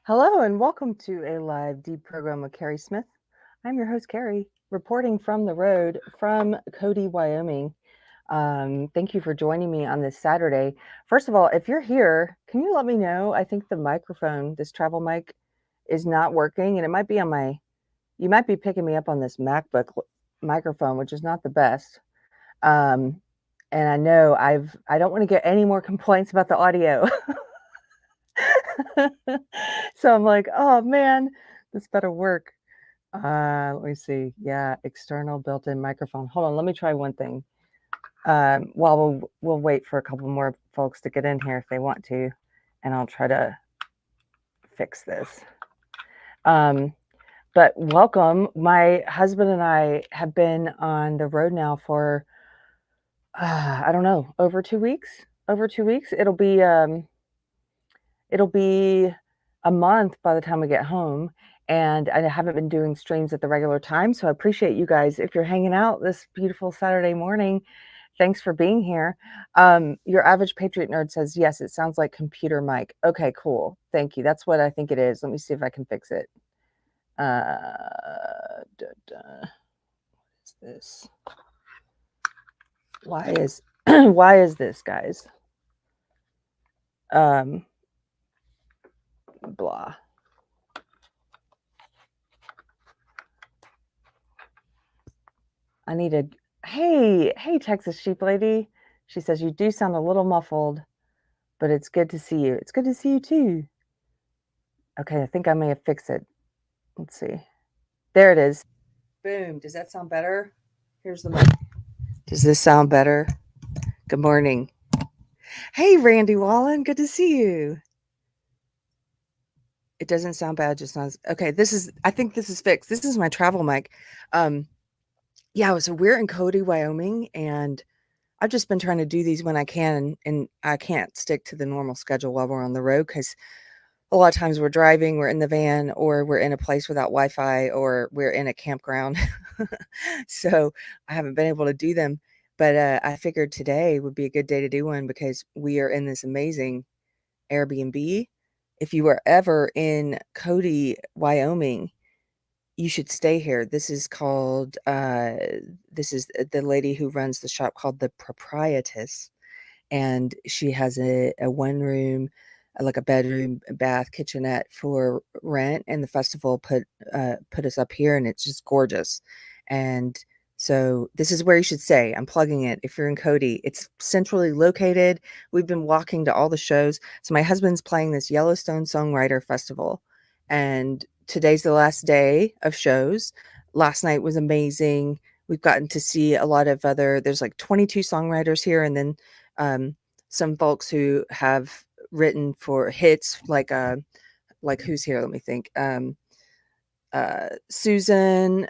Hello and welcome to a live Deprogrammed with Keri Smith. I'm your host, Keri, reporting from the road from Cody, Wyoming. Thank you for joining me on this Saturday. First of all, if you're here, can you let me know? I think the microphone, this travel mic, is not working, and it might be on you might be picking me up on this MacBook microphone, which is not the best. And I know I don't want to get any more complaints about the audio. So I'm like, oh man, this better work. Let me see. Yeah, external built-in microphone. Hold on, let me try one thing. While we'll wait for a couple more folks to get in here if they want to, and I'll try to fix this. But welcome. My husband and I have been on the road now for I don't know, over 2 weeks. Over 2 weeks. It'll be a month by the time we get home, and I haven't been doing streams at the regular time, so I appreciate you guys. If you're hanging out this beautiful Saturday morning, thanks for being here. Your average Patriot nerd says, yes, it sounds like computer mic. Okay, cool. Thank you. That's what I think it is. Let me see if I can fix it. What is this? Why is why is this, guys? Blah. I need a hey Texas sheep lady. She says you do sound a little muffled, but it's good to see you. It's good to see you too. Okay, I think I may have fixed it. Let's see. There it is. Boom. Does that sound better? Here's the mic. Does this sound better? Good morning. Hey Randy Wallen, good to see you. It doesn't sound bad, just sounds okay. I think this is fixed. This is my travel mic. Yeah, so we're in Cody, Wyoming, and I've just been trying to do these when I can, and I can't stick to the normal schedule while we're on the road because a lot of times we're driving, we're in the van, or we're in a place without Wi-Fi, or we're in a campground. So I haven't been able to do them, but I figured today would be a good day to do one because we are in this amazing Airbnb. If you were ever in Cody, Wyoming, you should stay here. This is called, this is the lady who runs the shop called The Proprietress. And she has a one room, like a bedroom, bath, kitchenette for rent. And the festival put us up here, and it's just gorgeous. And so this is where you should stay. I'm plugging it. If you're in Cody, it's centrally located. We've been walking to all the shows. So my husband's playing this Yellowstone Songwriter Festival, and today's the last day of shows. Last night was amazing. We've gotten to see a lot of there's like 22 songwriters here, and then some folks who have written for hits like who's here? Let me think. Susan,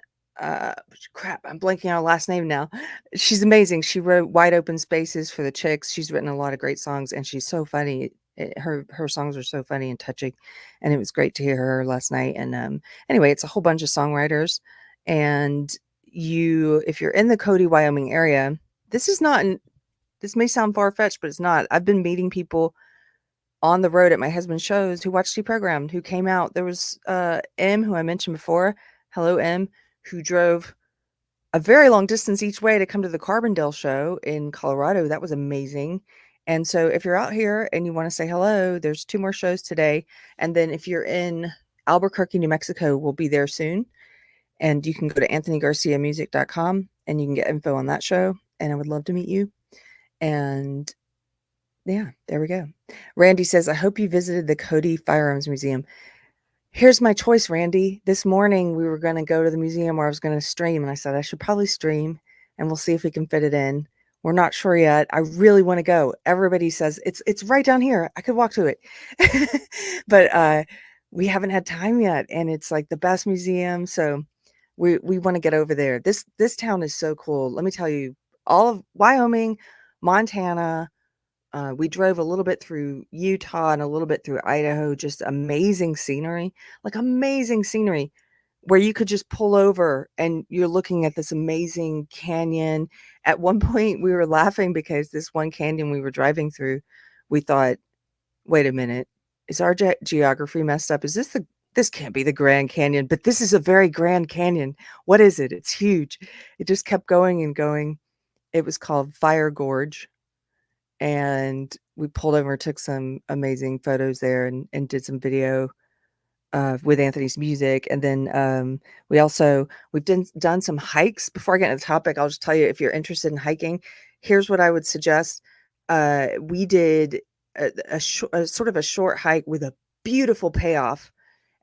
crap, I'm blanking on her last name now. She's amazing. She wrote Wide Open Spaces for the Chicks. She's written a lot of great songs, and she's so funny. Her songs are so funny and touching, and it was great to hear her last night. And anyway, it's a whole bunch of songwriters, and if you're in the Cody, Wyoming area, this may sound far-fetched, but it's not. I've been meeting people on the road at my husband's shows who watched Deprogrammed, who came out. There was M, who I mentioned before. Hello, M, who drove a very long distance each way to come to the Carbondale show in Colorado. That was amazing. And so if you're out here and you want to say hello, there's 2 more shows today. And then if you're in Albuquerque, New Mexico, we'll be there soon. And you can go to anthonygarciamusic.com and you can get info on that show. And I would love to meet you. And yeah, there we go. Randy says, I hope you visited the Cody Firearms Museum. Here's my choice, Randy. This morning we were going to go to the museum where I was going to stream, and I said I should probably stream, and we'll see if we can fit it in. We're not sure yet. I really want to go. Everybody says it's right down here. I could walk to it. But we haven't had time yet, and it's like the best museum, so we want to get over there. This town is so cool. Let me tell you, all of Wyoming, Montana, we drove a little bit through Utah and a little bit through Idaho. Just amazing scenery, where you could just pull over and you're looking at this amazing canyon. At one point we were laughing because this one canyon we were driving through, we thought, wait a minute, is our geography messed up? Is this can't be the Grand Canyon, but this is a very Grand Canyon. What is it? It's huge. It just kept going and going. It was called Fire Gorge, and we pulled over, took some amazing photos there, and did some video with Anthony's music. And then we've done some hikes. Before I get into the topic, I'll just tell you, if you're interested in hiking, here's what I would suggest. We did a sort of a short hike with a beautiful payoff,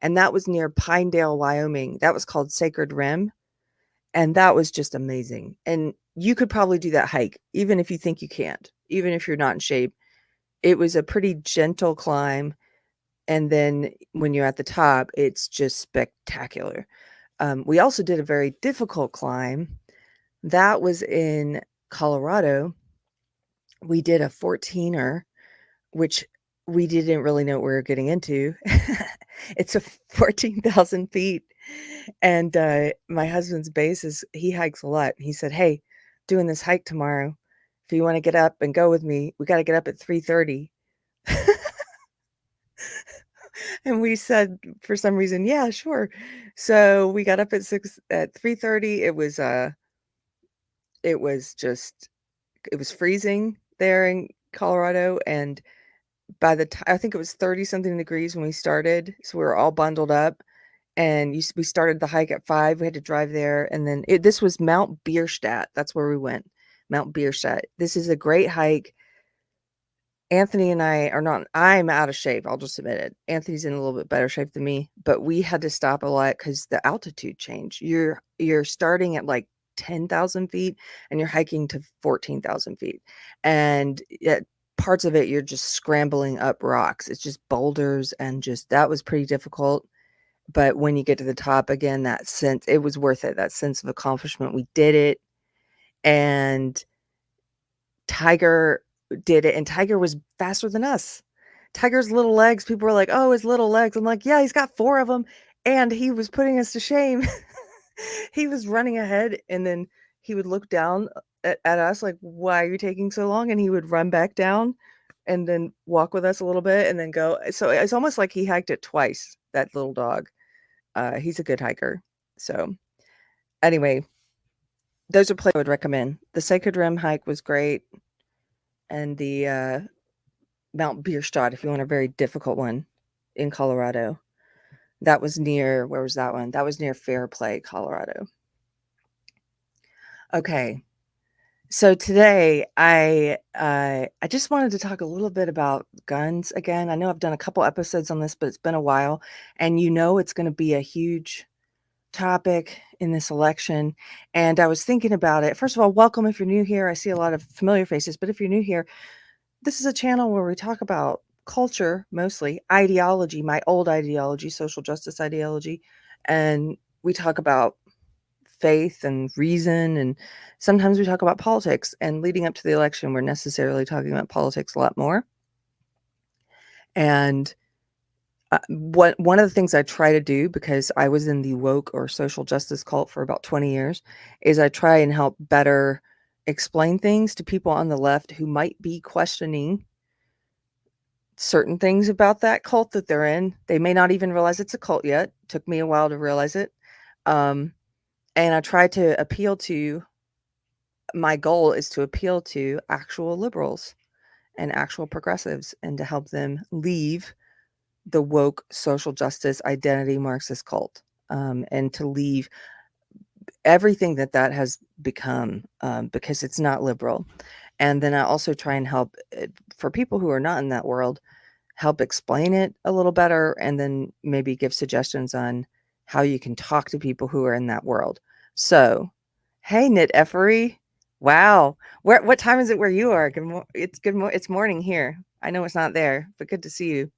and that was near Pinedale, Wyoming. That was called Sacred Rim, and that was just amazing. And you could probably do that hike, even if you think you can't, even if you're not in shape. It was a pretty gentle climb, and then when you're at the top, it's just spectacular. We also did a very difficult climb. That was in Colorado. We did a 14er, which we didn't really know what we were getting into. It's a 14,000 feet. And my husband's base he hikes a lot. He said, "Hey, doing this hike tomorrow. If you want to get up and go with me, we got to get up at 3:30." And we said, for some reason, "Yeah, sure." So we got up at 3:30. It was freezing there in Colorado, and by the time, I think it was 30 something degrees when we started, so we were all bundled up, and we started the hike at 5. We had to drive there, and then this was Mount Bierstadt. That's where we went. Mount Bierstadt. This is a great hike. Anthony and I are not, I'm out of shape. I'll just admit it. Anthony's in a little bit better shape than me, but we had to stop a lot because the altitude change. You're starting at like 10,000 feet and you're hiking to 14,000 feet. And parts of it, you're just scrambling up rocks. It's just boulders, and that was pretty difficult. But when you get to the top again, that sense, it was worth it. That sense of accomplishment. We did it. And Tiger did it, and Tiger was faster than us. Tiger's little legs, people were like, "Oh, his little legs." I'm like, "Yeah, he's got 4 of them, and he was putting us to shame." He was running ahead, and then he would look down at us like, "Why are you taking so long?" And he would run back down and then walk with us a little bit and then go. So it's almost like he hiked it twice, that little dog. He's a good hiker. So anyway, those are places I would recommend. The Sacred Rim hike was great, and the Mount Bierstadt, if you want a very difficult one, in Colorado. That was near, where was that one? That was near Fairplay, Colorado. Okay. So today I just wanted to talk a little bit about guns again. I know I've done a couple episodes on this, but it's been a while, and it's going to be a huge topic in this election. And I was thinking about it. First of all, welcome if you're new here. I see a lot of familiar faces, but if you're new here, this is a channel where we talk about culture, mostly ideology, my old ideology, social justice ideology, and we talk about faith and reason, and sometimes we talk about politics. And leading up to the election, we're necessarily talking about politics a lot more. And one of the things I try to do, because I was in the woke or social justice cult for about 20 years, is I try and help better explain things to people on the left who might be questioning certain things about that cult that they're in. They may not even realize it's a cult yet. It took me a while to realize it. And I try to my goal is to appeal to actual liberals and actual progressives, and to help them leave the woke social justice identity Marxist cult, and to leave everything that has become, because it's not liberal. And then I also try and help, for people who are not in that world, help explain it a little better, and then maybe give suggestions on how you can talk to people who are in that world. So, hey, Knit Effery. Wow. What time is it where you are? It's morning here. I know it's not there, but good to see you.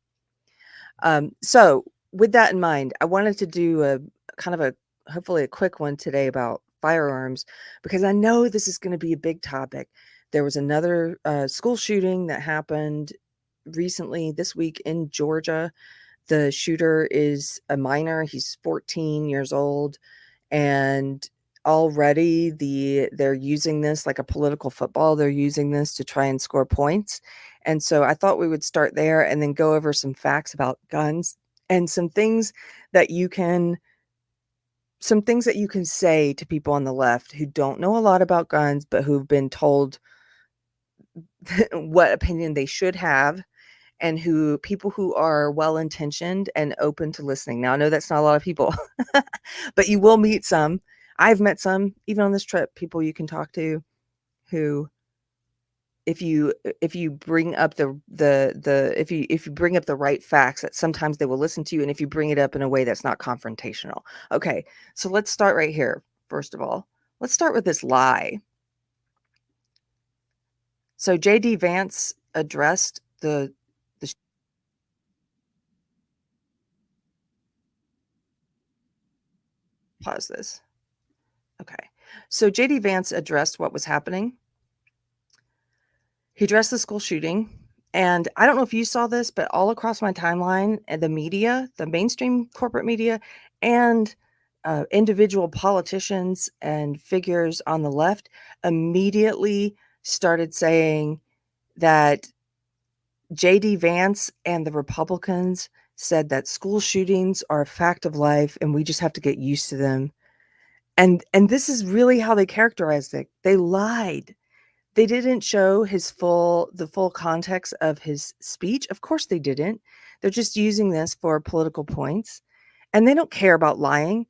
So with that in mind, I wanted to do a kind of hopefully a quick one today about firearms, because I know this is going to be a big topic. There was another school shooting that happened recently this week in Georgia. The shooter is a minor. He's 14 years old, and already they're using this like a political football. They're using this to try and score points. And so I thought we would start there and then go over some facts about guns and some things that you can say to people on the left who don't know a lot about guns, but who've been told what opinion they should have, and people who are well-intentioned and open to listening. Now, I know that's not a lot of people, but you will meet some. I've met some, even on this trip, people you can talk to who, if you bring up if you bring up the right facts, that sometimes they will listen to you, and if you bring it up in a way that's not confrontational. Okay, so let's start right here. First of all, let's start with this lie. So J.D. Vance addressed the pause this. Okay. So J.D. Vance addressed what was happening. He addressed the school shooting. And I don't know if you saw this, but all across my timeline, and the media, the mainstream corporate media, and individual politicians and figures on the left immediately started saying that J.D. Vance and the Republicans said that school shootings are a fact of life and we just have to get used to them. And this is really how they characterized it. They lied. They didn't show the full context of his speech. Of course they didn't. They're just using this for political points, and they don't care about lying.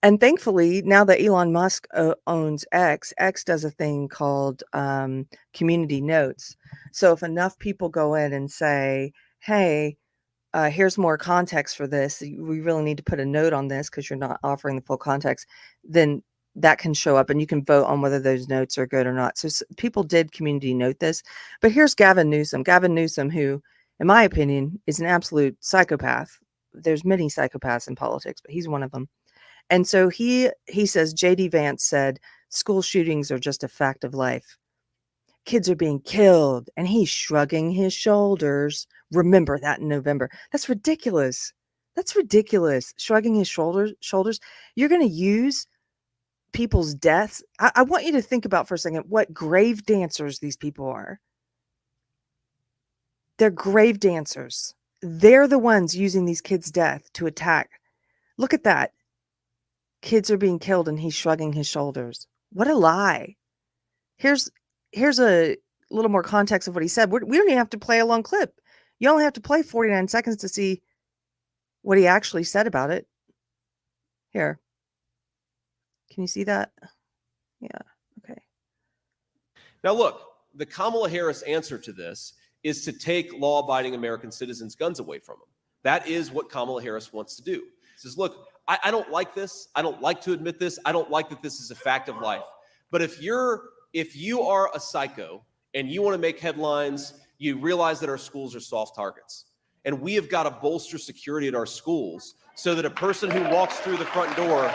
And thankfully, now that Elon Musk owns X does a thing called community notes. So if enough people go in and say, hey, here's more context for this, we really need to put a note on this because you're not offering the full context, then that can show up and you can vote on whether those notes are good or not. So people did community note this. But here's Gavin Newsom, who, in my opinion, is an absolute psychopath. There's many psychopaths in politics, but he's one of them. And so he says J.D. Vance said school shootings are just a fact of life. Kids are being killed, and he's shrugging his shoulders. Remember that in November. That's ridiculous. That's ridiculous. Shrugging his shoulders. You're going to use people's deaths. I want you to think about for a second what grave dancers these people are. They're grave dancers. They're the ones using these kids' death to attack. Look at that. Kids are being killed and he's shrugging his shoulders. What a lie. Here's a little more context of what he said. We don't even have to play a long clip. You only have to play 49 seconds to see what he actually said about it. Here. Can you see that? Yeah. Okay. Now, look, the Kamala Harris answer to this is to take law-abiding American citizens' guns away from them. That is what Kamala Harris wants to do. She says, look, I don't like this. I don't like to admit this. I don't like that this is a fact of life. But if you are a psycho and you want to make headlines, you realize that our schools are soft targets. And we have got to bolster security at our schools so that a person who walks through the front door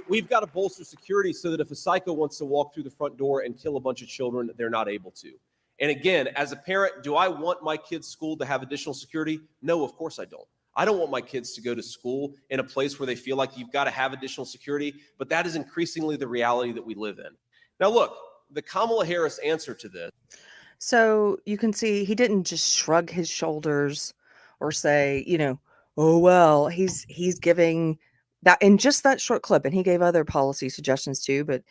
we've got to bolster security so that if a psycho wants to walk through the front door and kill a bunch of children, they're not able to. And again, as a parent, do I want my kids' school to have additional security? No, of course I don't. I don't want my kids to go to school in a place where they feel like you've got to have additional security, but that is increasingly the reality that we live in. Now, look, the Kamala Harris answer to this. So you can see he didn't just shrug his shoulders or say, oh, well, he's giving that in just that short clip. And he gave other policy suggestions too, but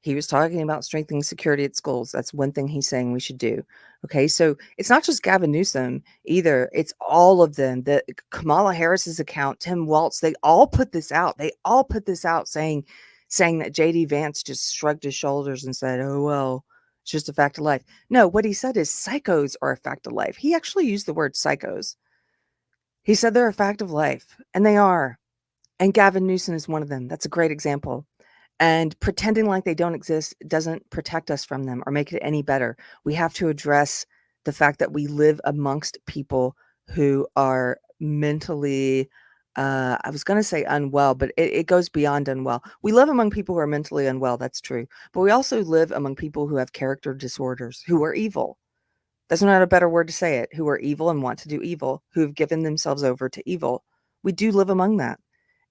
he was talking about strengthening security at schools. That's one thing he's saying we should do. Okay, so it's not just Gavin Newsom either. It's all of them. The Kamala Harris's account, Tim Walz, they all put this out. Saying that J.D. Vance just shrugged his shoulders and said, oh, well, it's just a fact of life. No, what he said is psychos are a fact of life. He actually used the word psychos. He said they're a fact of life, and they are. And Gavin Newsom is one of them. That's a great example. And pretending like they don't exist doesn't protect us from them or make it any better. We have to address the fact that we live amongst people who are mentally, I was going to say unwell, but it goes beyond unwell. We live among people who are mentally unwell. That's true. But we also live among people who have character disorders, who are evil. That's not a better word to say it. Who are evil and want to do evil, who have given themselves over to evil. We do live among that.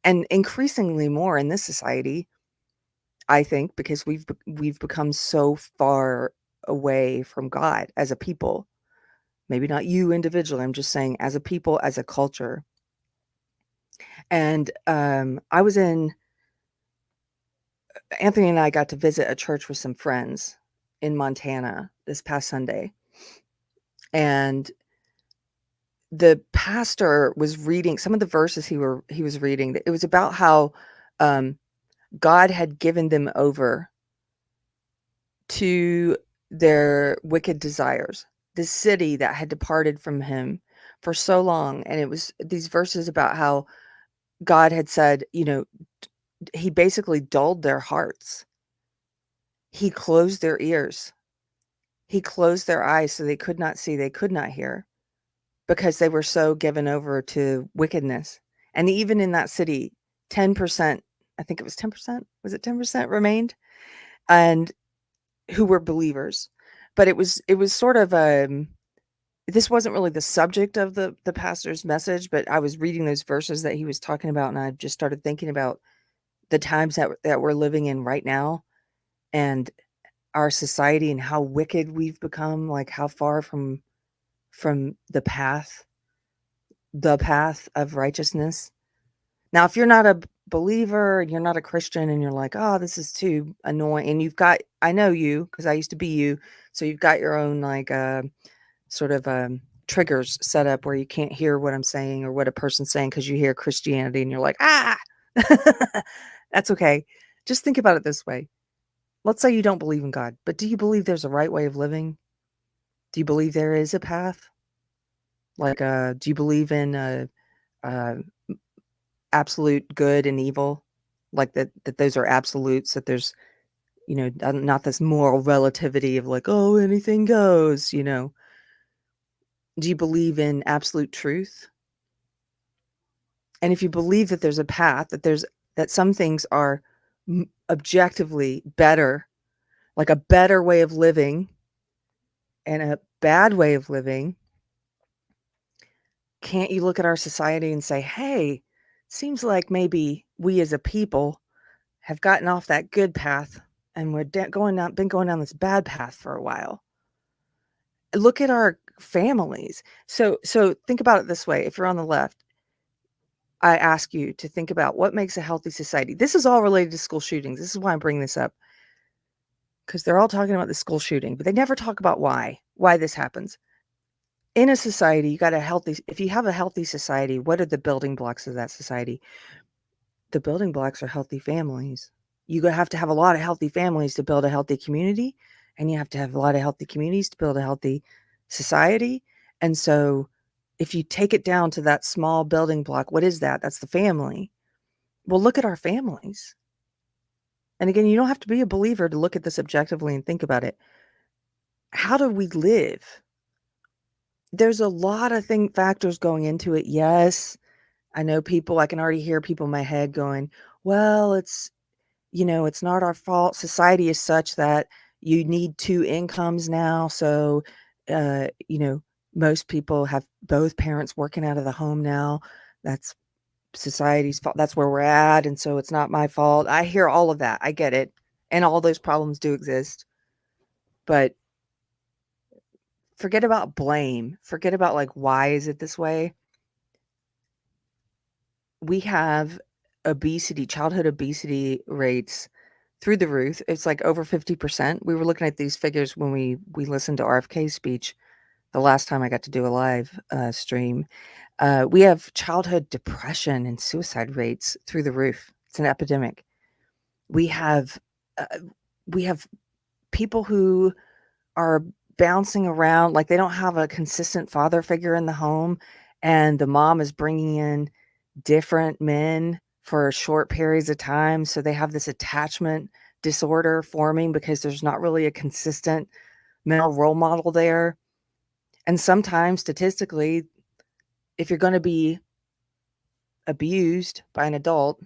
And increasingly more in this society. I think because we've become so far away from God as a people. Maybe not you individually, I'm just saying as a people, as a culture. And I was in Anthony and I got to visit a church with some friends in Montana this past Sunday. And the pastor was reading some of the verses he was reading. It was about how God had given them over to their wicked desires, this city that had departed from him for so long. And it was these verses about how God had said, he basically dulled their hearts. He closed their ears. He closed their eyes so they could not see, they could not hear, because they were so given over to wickedness. And even in that city, 10%, I think it was 10%, was it 10% remained? And who were believers. But it was sort of this wasn't really the subject of the pastor's message, but I was reading those verses that he was talking about, and I just started thinking about the times that we're living in right now, and our society, and how wicked we've become, like how far from the path of righteousness. Now, if you're not a believer and you're not a Christian and you're like, oh, this is too annoying, and I know you because I used to be you, so you've got your own like sort of triggers set up where you can't hear what I'm saying or what a person's saying because you hear Christianity and you're like, ah, that's okay. Just think about it this way. Let's say you don't believe in God, but do you believe there's a right way of living? Do you believe there is a path? Like, do you believe in absolute good and evil? Like that those are absolutes, that there's, not this moral relativity of like, oh, anything goes, Do you believe in absolute truth? And if you believe that there's a path, that some things are objectively better, like a better way of living and a bad way of living, can't you look at our society and say, hey, seems like maybe we as a people have gotten off that good path and we're been going down this bad path for a while. Look at our families. So think about it this way. If you're on the left, I ask you to think about what makes a healthy society. This is all related to school shootings. This is why I'm bringing this up, because they're all talking about the school shooting, but they never talk about why this happens. In a society, if you have a healthy society, what are the building blocks of that society? The building blocks are healthy families. You have to have a lot of healthy families to build a healthy community, and you have to have a lot of healthy communities to build a healthy society. And so if you take it down to that small building block, what is that? That's the family. Well, look at our families. And again, you don't have to be a believer to look at this objectively and think about it. How do we live? There's a lot of factors going into it. Yes, I know I can already hear people in my head going, well, it's not our fault. Society is such that you need two incomes now. So, uh, you know, most people have both parents working out of the home now. That's society's fault. That's where we're at. And so it's not my fault. I hear all of that. I get it. And all those problems do exist. But forget about blame. Forget about like, why is it this way? We have childhood obesity rates through the roof. It's like over 50%. We were looking at these figures when we listened to RFK's speech the last time I got to do a live stream. We have childhood depression and suicide rates through the roof. It's an epidemic. We have uh, we have people who are bouncing around, like they don't have a consistent father figure in the home, and the mom is bringing in different men for short periods of time. So they have this attachment disorder forming because there's not really a consistent male role model there. And sometimes statistically, if you're going to be abused by an adult,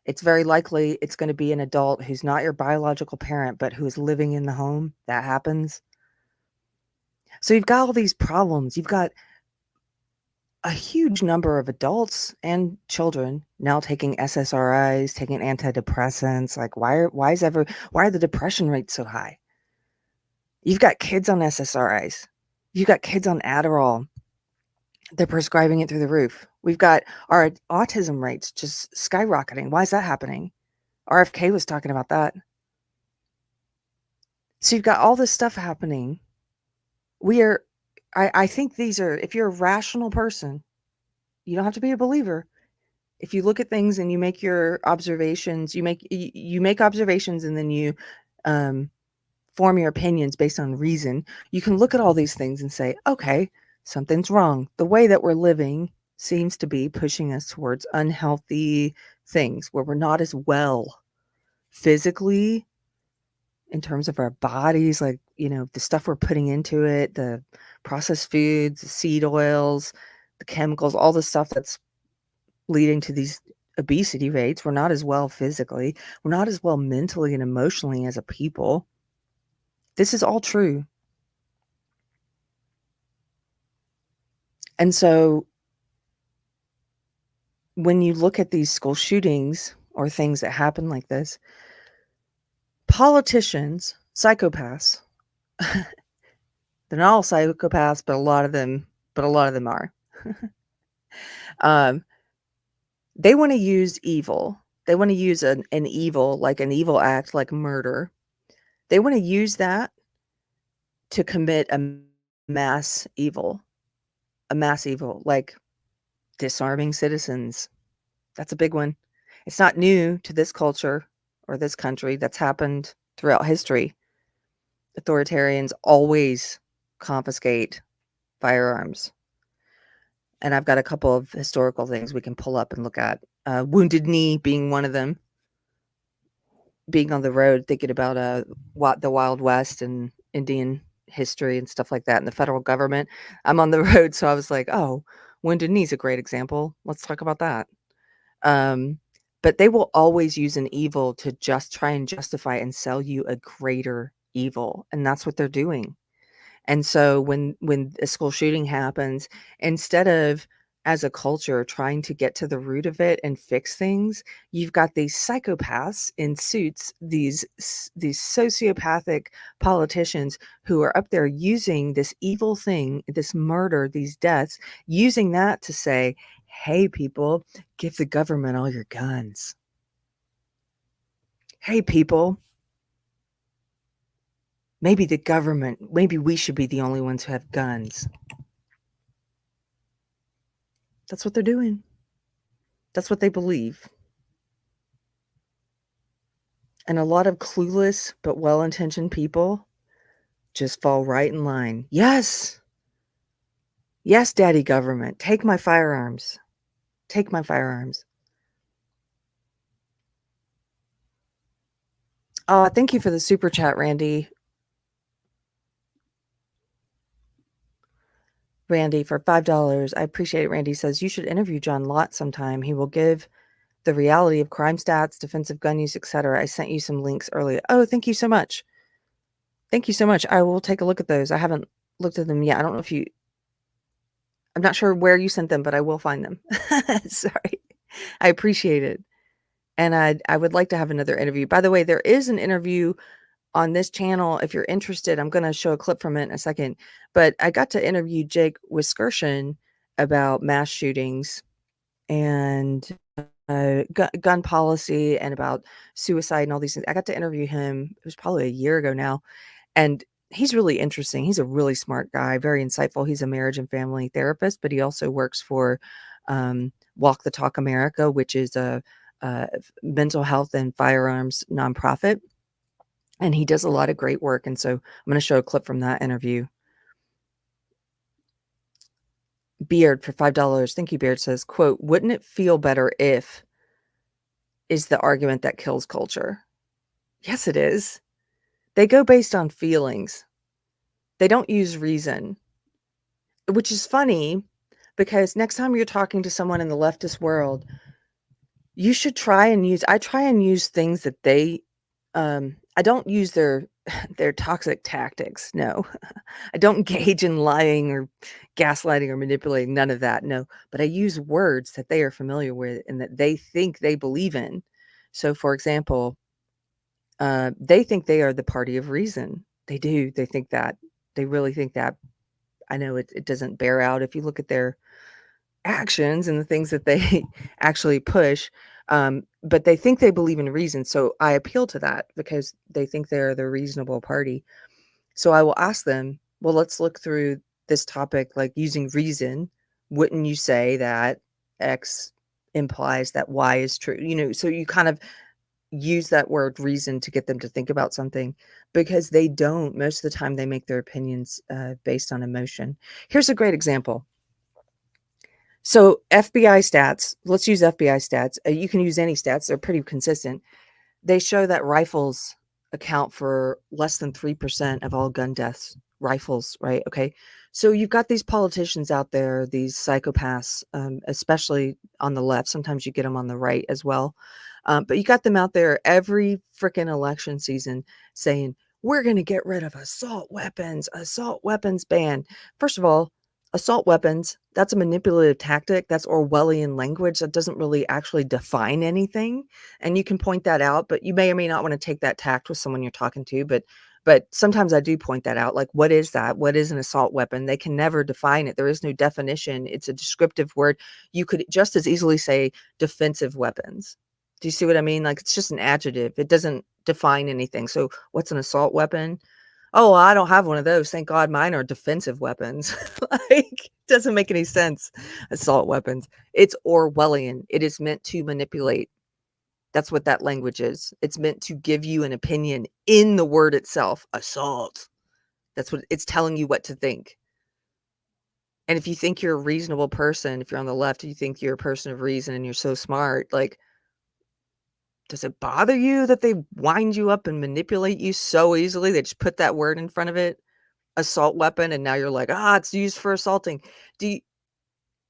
it's very likely it's going to be an adult who's not your biological parent, but who is living in the home. That happens. So you've got all these problems. You've got a huge number of adults and children now taking SSRIs, taking antidepressants. Like, why are the depression rates so high? You've got kids on SSRIs. You've got kids on Adderall. They're prescribing it through the roof. We've got our autism rates just skyrocketing. Why is that happening? RFK was talking about that. So you've got all this stuff happening. I think these are, if you're a rational person, you don't have to be a believer. If you look at things and you make your observations, you make observations and then you form your opinions based on reason, you can look at all these things and say, okay, something's wrong. The way that we're living seems to be pushing us towards unhealthy things where we're not as well physically in terms of our bodies, like, the stuff we're putting into it, the processed foods, the seed oils, the chemicals, all the stuff that's leading to these obesity rates. We're not as well physically. We're not as well mentally and emotionally as a people. This is all true. And so when you look at these school shootings or things that happen like this, politicians, psychopaths, they're not all psychopaths, but a lot of them are. They want to use evil. They want to use an evil, like an evil act, like murder. They want to use that to commit a mass evil, like disarming citizens. That's a big one. It's not new to this culture or this country. That's happened throughout history. Authoritarians always confiscate firearms. And I've got a couple of historical things we can pull up and look at. Wounded Knee being one of them. Being on the road, thinking about the Wild West and Indian history and stuff like that, and the federal government. I'm on the road, so I was like, oh, Wounded Knee is a great example. Let's talk about that. But they will always use an evil to just try and justify and sell you a greater evil, and that's what they're doing. And so when a school shooting happens, instead of as a culture trying to get to the root of it and fix things, you've got these psychopaths in suits, these sociopathic politicians who are up there using this evil thing, this murder, these deaths, using that to say, hey, people, give the government all your guns. Hey, people, maybe we should be the only ones who have guns. That's what they're doing. That's what they believe. And a lot of clueless but well-intentioned people just fall right in line. Yes. Yes, daddy government, take my firearms. Take my firearms. Thank you for the super chat, Randy. Randy, for $5. I appreciate it. Randy says, you should interview John Lott sometime. He will give the reality of crime stats, defensive gun use, etc. I sent you some links earlier. Oh, thank you so much. Thank you so much. I will take a look at those. I haven't looked at them yet. I don't know if I'm not sure where you sent them, but I will find them. Sorry. I appreciate it. And I would like to have another interview. By the way, there is an interview on this channel. If you're interested, I'm going to show a clip from it in a second. But I got to interview Jake Wiskerson about mass shootings and gun policy and about suicide and all these things. I got to interview him. It was probably a year ago now. And he's really interesting. He's a really smart guy, very insightful. He's a marriage and family therapist, but he also works for Walk the Talk America, which is a mental health and firearms nonprofit. And he does a lot of great work. And so I'm going to show a clip from that interview. Beard for $5. Thank you, Beard says, quote, wouldn't it feel better if is the argument that kills culture? Yes, it is. They go based on feelings. They don't use reason, which is funny because next time you're talking to someone in the leftist world, you should I try and use things that they, I don't use their they're toxic tactics. No, I don't engage in lying or gaslighting or manipulating. None of that. No, but I use words that they are familiar with and that they think they believe in. So, for example, they think they are the party of reason. They do. They think that. They really think that. I know it doesn't bear out if you look at their actions and the things that they actually push. But they think they believe in reason. So I appeal to that because they think they're the reasonable party. So I will ask them, well, let's look through this topic, like using reason. Wouldn't you say that X implies that Y is true? So you kind of use that word reason to get them to think about something because they don't. Most of the time, they make their opinions based on emotion. Here's a great example. So FBI stats, let's use FBI stats. You can use any stats. They're pretty consistent. They show that rifles account for less than 3% of all gun deaths. Rifles, right? Okay. So you've got these politicians out there, these psychopaths, especially on the left. Sometimes you get them on the right as well. But you got them out there every freaking election season saying, we're going to get rid of assault weapons ban. First of all, assault weapons, that's a manipulative tactic. That's Orwellian language that doesn't really actually define anything. And you can point that out, but you may or may not want to take that tact with someone you're talking to. But sometimes I do point that out. Like, what is that? What is an assault weapon? They can never define it. There is no definition. It's a descriptive word. You could just as easily say defensive weapons. Do you see what I mean? Like, it's just an adjective. It doesn't define anything. So what's an assault weapon? Oh, I don't have one of those. Thank God mine are defensive weapons. Like, doesn't make any sense. Assault weapons. It's Orwellian. It is meant to manipulate. That's what that language is. It's meant to give you an opinion in the word itself. Assault. That's what it's telling you what to think. And if you think you're a reasonable person, if you're on the left, you think you're a person of reason and you're so smart, like, does it bother you that they wind you up and manipulate you so easily? They just put that word in front of it, assault weapon, and now you're like, it's used for assaulting.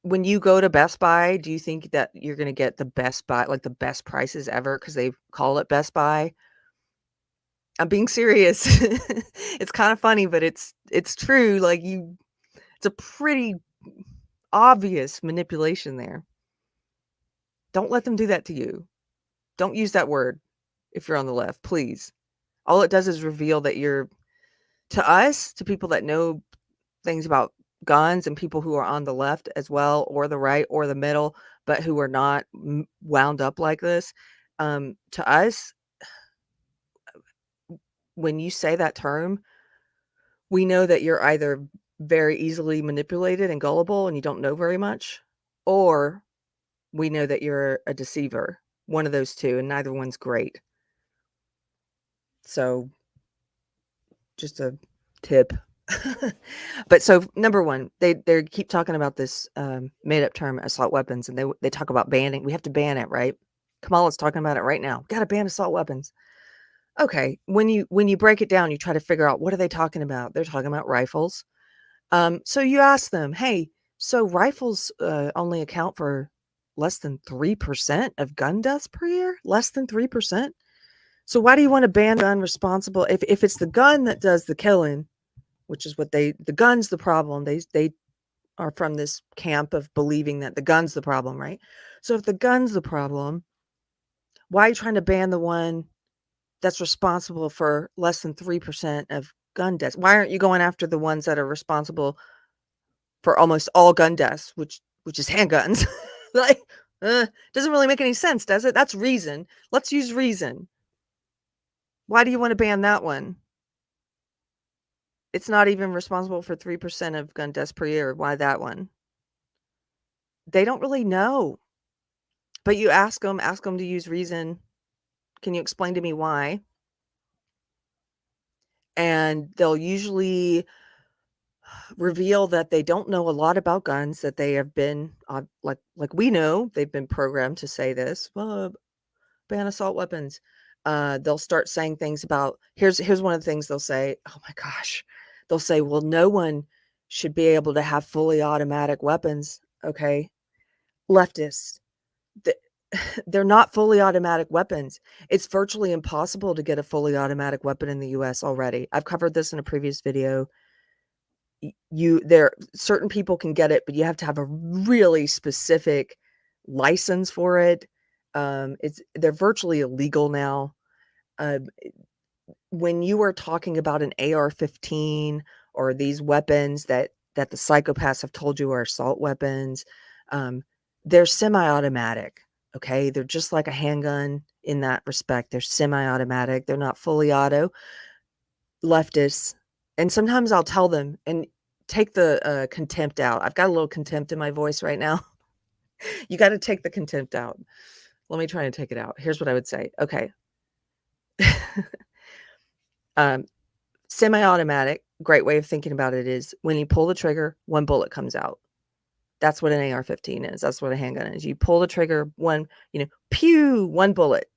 When you go to Best Buy, do you think that you're going to get the Best Buy, like the best prices ever because they call it Best Buy? I'm being serious. It's kind of funny, but it's true. Like, it's a pretty obvious manipulation there. Don't let them do that to you. Don't use that word if you're on the left, please. All it does is reveal that to people that know things about guns and people who are on the left as well, or the right or the middle, but who are not wound up like this. To us, when you say that term, we know that you're either very easily manipulated and gullible and you don't know very much, or we know that you're a deceiver. One of those two, and neither one's great. So just a tip. But so number one, they keep talking about this made up term assault weapons, and they talk about banning. We have to ban it, right? Kamala's talking about it right now. Got to ban assault weapons. Okay, when you break it down, you try to figure out what are they talking about. They're talking about rifles. So you ask them, hey, so rifles only account for less than 3% of gun deaths per year? Less than 3%? So why do you want to ban a gun responsible if it's the gun that does the killing, which is what the gun's the problem. They are from this camp of believing that the gun's the problem, right? So if the gun's the problem, why are you trying to ban the one that's responsible for less than 3% of gun deaths? Why aren't you going after the ones that are responsible for almost all gun deaths, which is handguns? Like, doesn't really make any sense, does it? That's reason. Let's use reason. Why do you want to ban that one? It's not even responsible for 3% of gun deaths per year. Why that one? They don't really know. But you ask them to use reason. Can you explain to me why? And they'll usually reveal that they don't know a lot about guns, that they have been like we know, they've been programmed to say this. Well, ban assault weapons. They'll start saying things about here's one of the things they'll say. Oh my gosh. They'll say, well, no one should be able to have fully automatic weapons. Okay. Leftists. they're not fully automatic weapons. It's virtually impossible to get a fully automatic weapon in the US already. I've covered this in a previous video. Certain people can get it, but you have to have a really specific license for it. They're virtually illegal now. When you are talking about an AR-15 or these weapons that the psychopaths have told you are assault weapons, they're semi-automatic. Okay, they're just like a handgun in that respect. They're semi-automatic. They're not fully auto. Leftists, and sometimes I'll tell them, and take the contempt out. I've got a little contempt in my voice right now. You got to take the contempt out. Let me try and take it out. Here's what I would say. Okay. Semi-automatic, great way of thinking about it is when you pull the trigger, one bullet comes out. That's what an AR-15 is. That's what a handgun is. You pull the trigger, pew, one bullet.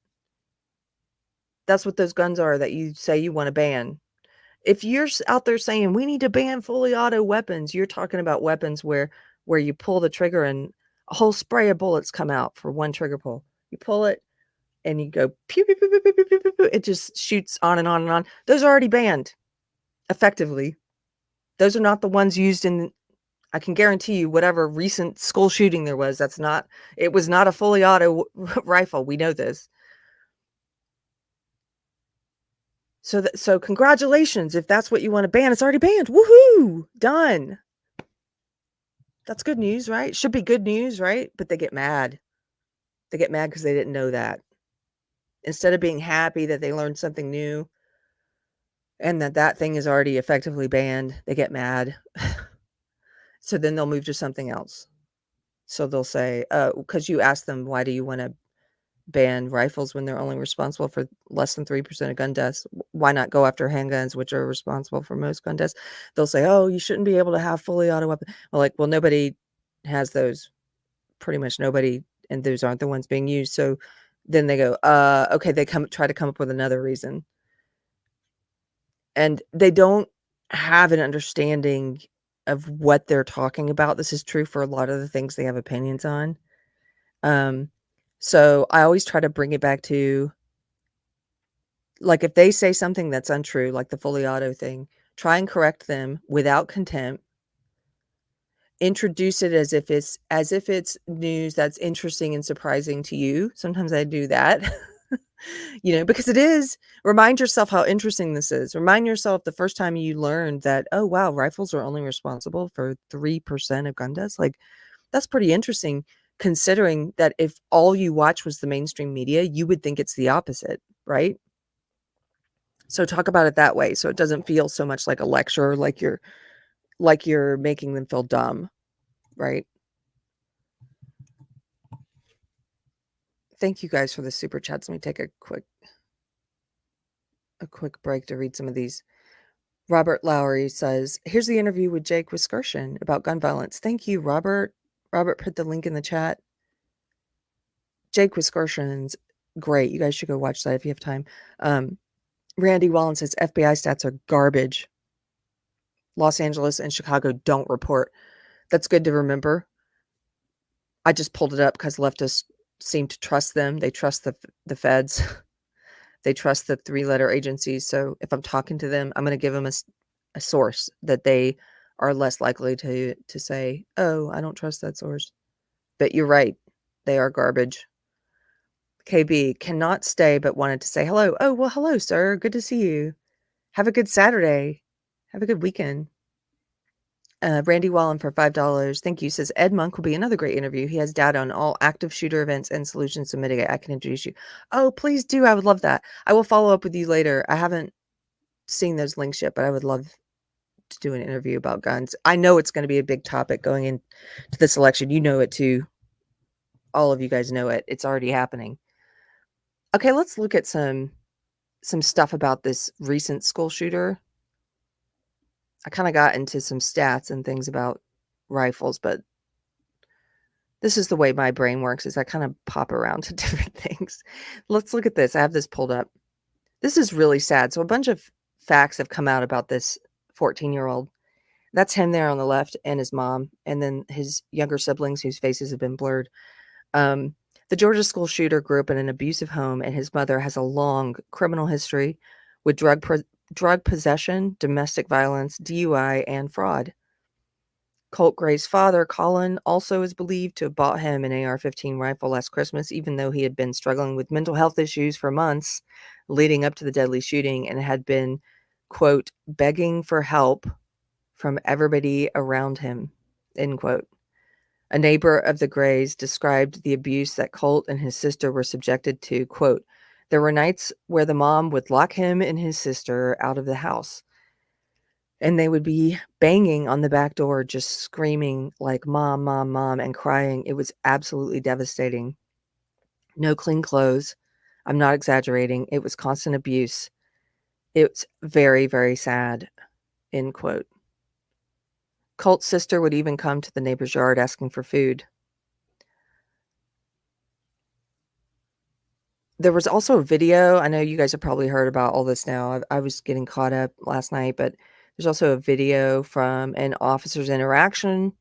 That's what those guns are that you say you want to ban. If you're out there saying we need to ban fully auto weapons, you're talking about weapons where you pull the trigger and a whole spray of bullets come out for one trigger pull. You pull it and you go pew, pew, pew, pew, pew, pew, pew, pew. It just shoots on and on and on. Those are already banned effectively. Those are not the ones used in, I can guarantee you, whatever recent school shooting there was, it was not a fully auto rifle. We know this. So congratulations. If that's what you want to ban, it's already banned. Woohoo! Done. That's good news, right? Should be good news, right? But they get mad. They get mad because they didn't know that. Instead of being happy that they learned something new and that thing is already effectively banned, they get mad. So then they'll move to something else. So they'll say, because you ask them, why do you want to ban rifles when they're only responsible for less than 3% of gun deaths? Why not go after handguns, which are responsible for most gun deaths? They'll say, oh, you shouldn't be able to have fully auto weapons. Well, nobody has those. Pretty much nobody, and those aren't the ones being used. So then they go, okay, they try to come up with another reason. And they don't have an understanding of what they're talking about. This is true for a lot of the things they have opinions on. So I always try to bring it back to, like, if they say something that's untrue, like the fully auto thing, try and correct them without contempt. Introduce it as if it's news that's interesting and surprising to you. Sometimes I do that. Because it is. Remind yourself how interesting this is. Remind yourself the first time you learned that, oh wow, rifles are only responsible for 3% of gun deaths. Like, that's pretty interesting, considering that if all you watch was the mainstream media, you would think it's the opposite, right? So talk about it that way, so it doesn't feel so much like a lecture, like you're making them feel dumb, right? Thank you guys for the super chats. Let me take a quick break to read some of these. Robert Lowry says, here's the interview with Jake Wiskerson about gun violence. Thank you, Robert. Robert put the link in the chat. Jake Wiskerson's great. You guys should go watch that if you have time. Randy Wallen says FBI stats are garbage. Los Angeles and Chicago don't report. That's good to remember. I just pulled it up because leftists seem to trust them. They trust the feds. They trust the 3-letter agencies. So if I'm talking to them, I'm going to give them a source that they are less likely to say, oh, I don't trust that source. But you're right. They are garbage. KB cannot stay, but wanted to say hello. Oh, well, hello, sir. Good to see you. Have a good Saturday. Have a good weekend. Randy Wallen for $5. Thank you. Says Ed Monk will be another great interview. He has data on all active shooter events and solutions to mitigate. I can introduce you. Oh, please do. I would love that. I will follow up with you later. I haven't seen those links yet, but I would love to do an interview about guns. I know it's going to be a big topic going into this election. You know it too. All of you guys know it. It's already happening. Okay, let's look at some stuff about this recent school shooter. I kind of got into some stats and things about rifles, but this is the way my brain works, is I kind of pop around to different things. Let's look at this. I have this pulled up. This is really sad. So a bunch of facts have come out about this 14-year-old. That's him there on the left and his mom, and then his younger siblings whose faces have been blurred. The The Georgia school shooter grew up in an abusive home, and his mother has a long criminal history with drug possession, domestic violence, DUI, and fraud. Colt Gray's father, Colin, also is believed to have bought him an AR-15 rifle last Christmas, even though he had been struggling with mental health issues for months leading up to the deadly shooting and had been, quote, begging for help from everybody around him, end quote. A neighbor of the Grays described the abuse that Colt and his sister were subjected to, quote, there were nights where the mom would lock him and his sister out of the house, and they would be banging on the back door, just screaming like, Mom, Mom, Mom, and crying. It was absolutely devastating. No clean clothes. I'm not exaggerating. It was constant abuse. It's very, very sad, end quote. Colt's sister would even come to the neighbor's yard asking for food. There was also a video. I know you guys have probably heard about all this now. I was getting caught up last night, but there's also a video from an officer's interaction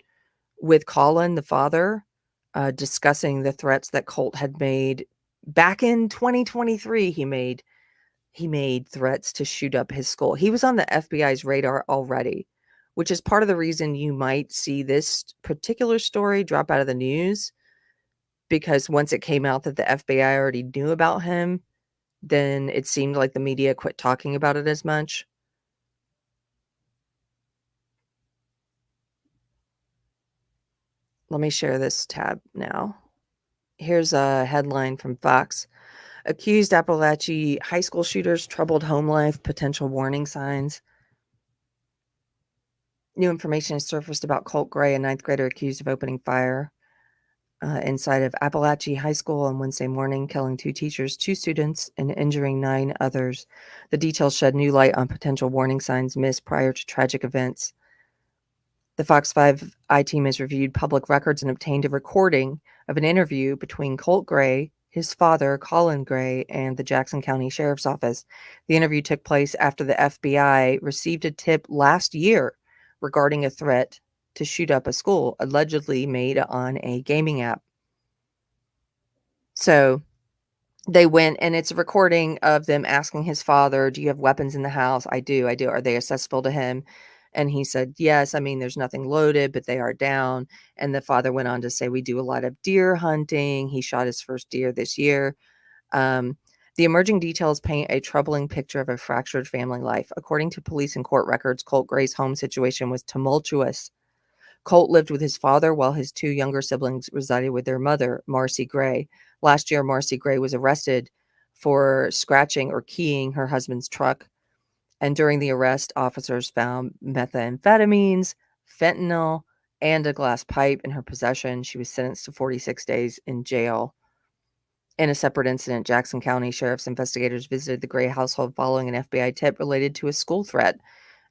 with Colin, the father, discussing the threats that Colt had made back in 2023. He made threats to shoot up his school. He was on the FBI's radar already, which is part of the reason you might see this particular story drop out of the news, because once it came out that the FBI already knew about him, then it seemed like the media quit talking about it as much. Let me share this tab now. Here's a headline from Fox. Accused Appalachia high school shooters, troubled home life, potential warning signs. New information has surfaced about Colt Gray, a ninth grader accused of opening fire inside of Appalachia High School on Wednesday morning, killing 2 teachers, 2 students, and injuring 9 others. The details shed new light on potential warning signs missed prior to tragic events. The Fox 5 I-team has reviewed public records and obtained a recording of an interview between Colt Gray, his father, Colin Gray, and the Jackson County Sheriff's Office. The interview took place after the FBI received a tip last year regarding a threat to shoot up a school, allegedly made on a gaming app. So they went, and it's a recording of them asking his father, do you have weapons in the house? I do. Are they accessible to him? And he said, yes. I mean, there's nothing loaded, but they are down. And the father went on to say, we do a lot of deer hunting. He shot his first deer this year. The emerging details paint a troubling picture of a fractured family life. According to police and court records, Colt Gray's home situation was tumultuous. Colt lived with his father while his 2 younger siblings resided with their mother, Marcy Gray. Last year, Marcy Gray was arrested for scratching or keying her husband's truck. And during the arrest, officers found methamphetamines, fentanyl, and a glass pipe in her possession. She was sentenced to 46 days in jail. In a separate incident, Jackson County Sheriff's investigators visited the Gray household following an FBI tip related to a school threat.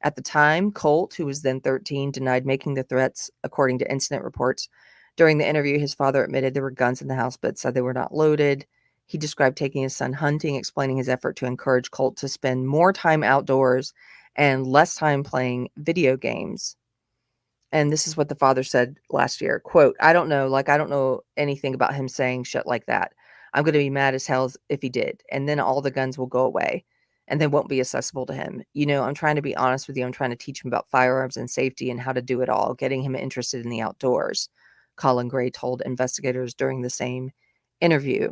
At the time, Colt, who was then 13, denied making the threats, according to incident reports. During the interview, his father admitted there were guns in the house, but said they were not loaded. He described taking his son hunting, explaining his effort to encourage Colt to spend more time outdoors and less time playing video games. And this is what the father said last year, quote, I don't know anything about him saying shit like that. I'm going to be mad as hell if he did. And then all the guns will go away and they won't be accessible to him. You know, I'm trying to be honest with you. I'm trying to teach him about firearms and safety and how to do it all, getting him interested in the outdoors, Colin Gray told investigators during the same interview.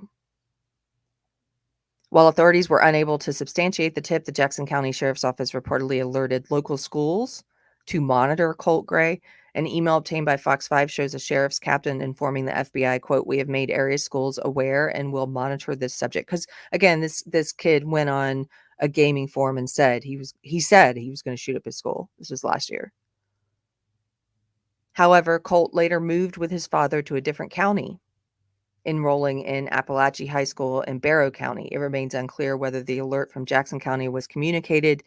While authorities were unable to substantiate the tip, the Jackson County Sheriff's Office reportedly alerted local schools to monitor Colt Gray. An email obtained by Fox 5 shows a sheriff's captain informing the FBI, quote, we have made area schools aware and will monitor this subject. Because, again, this kid went on a gaming forum and said he said he was going to shoot up his school. This was last year. However, Colt later moved with his father to a different county, enrolling in Appalachia High School in Barrow County. It remains unclear whether the alert from Jackson County was communicated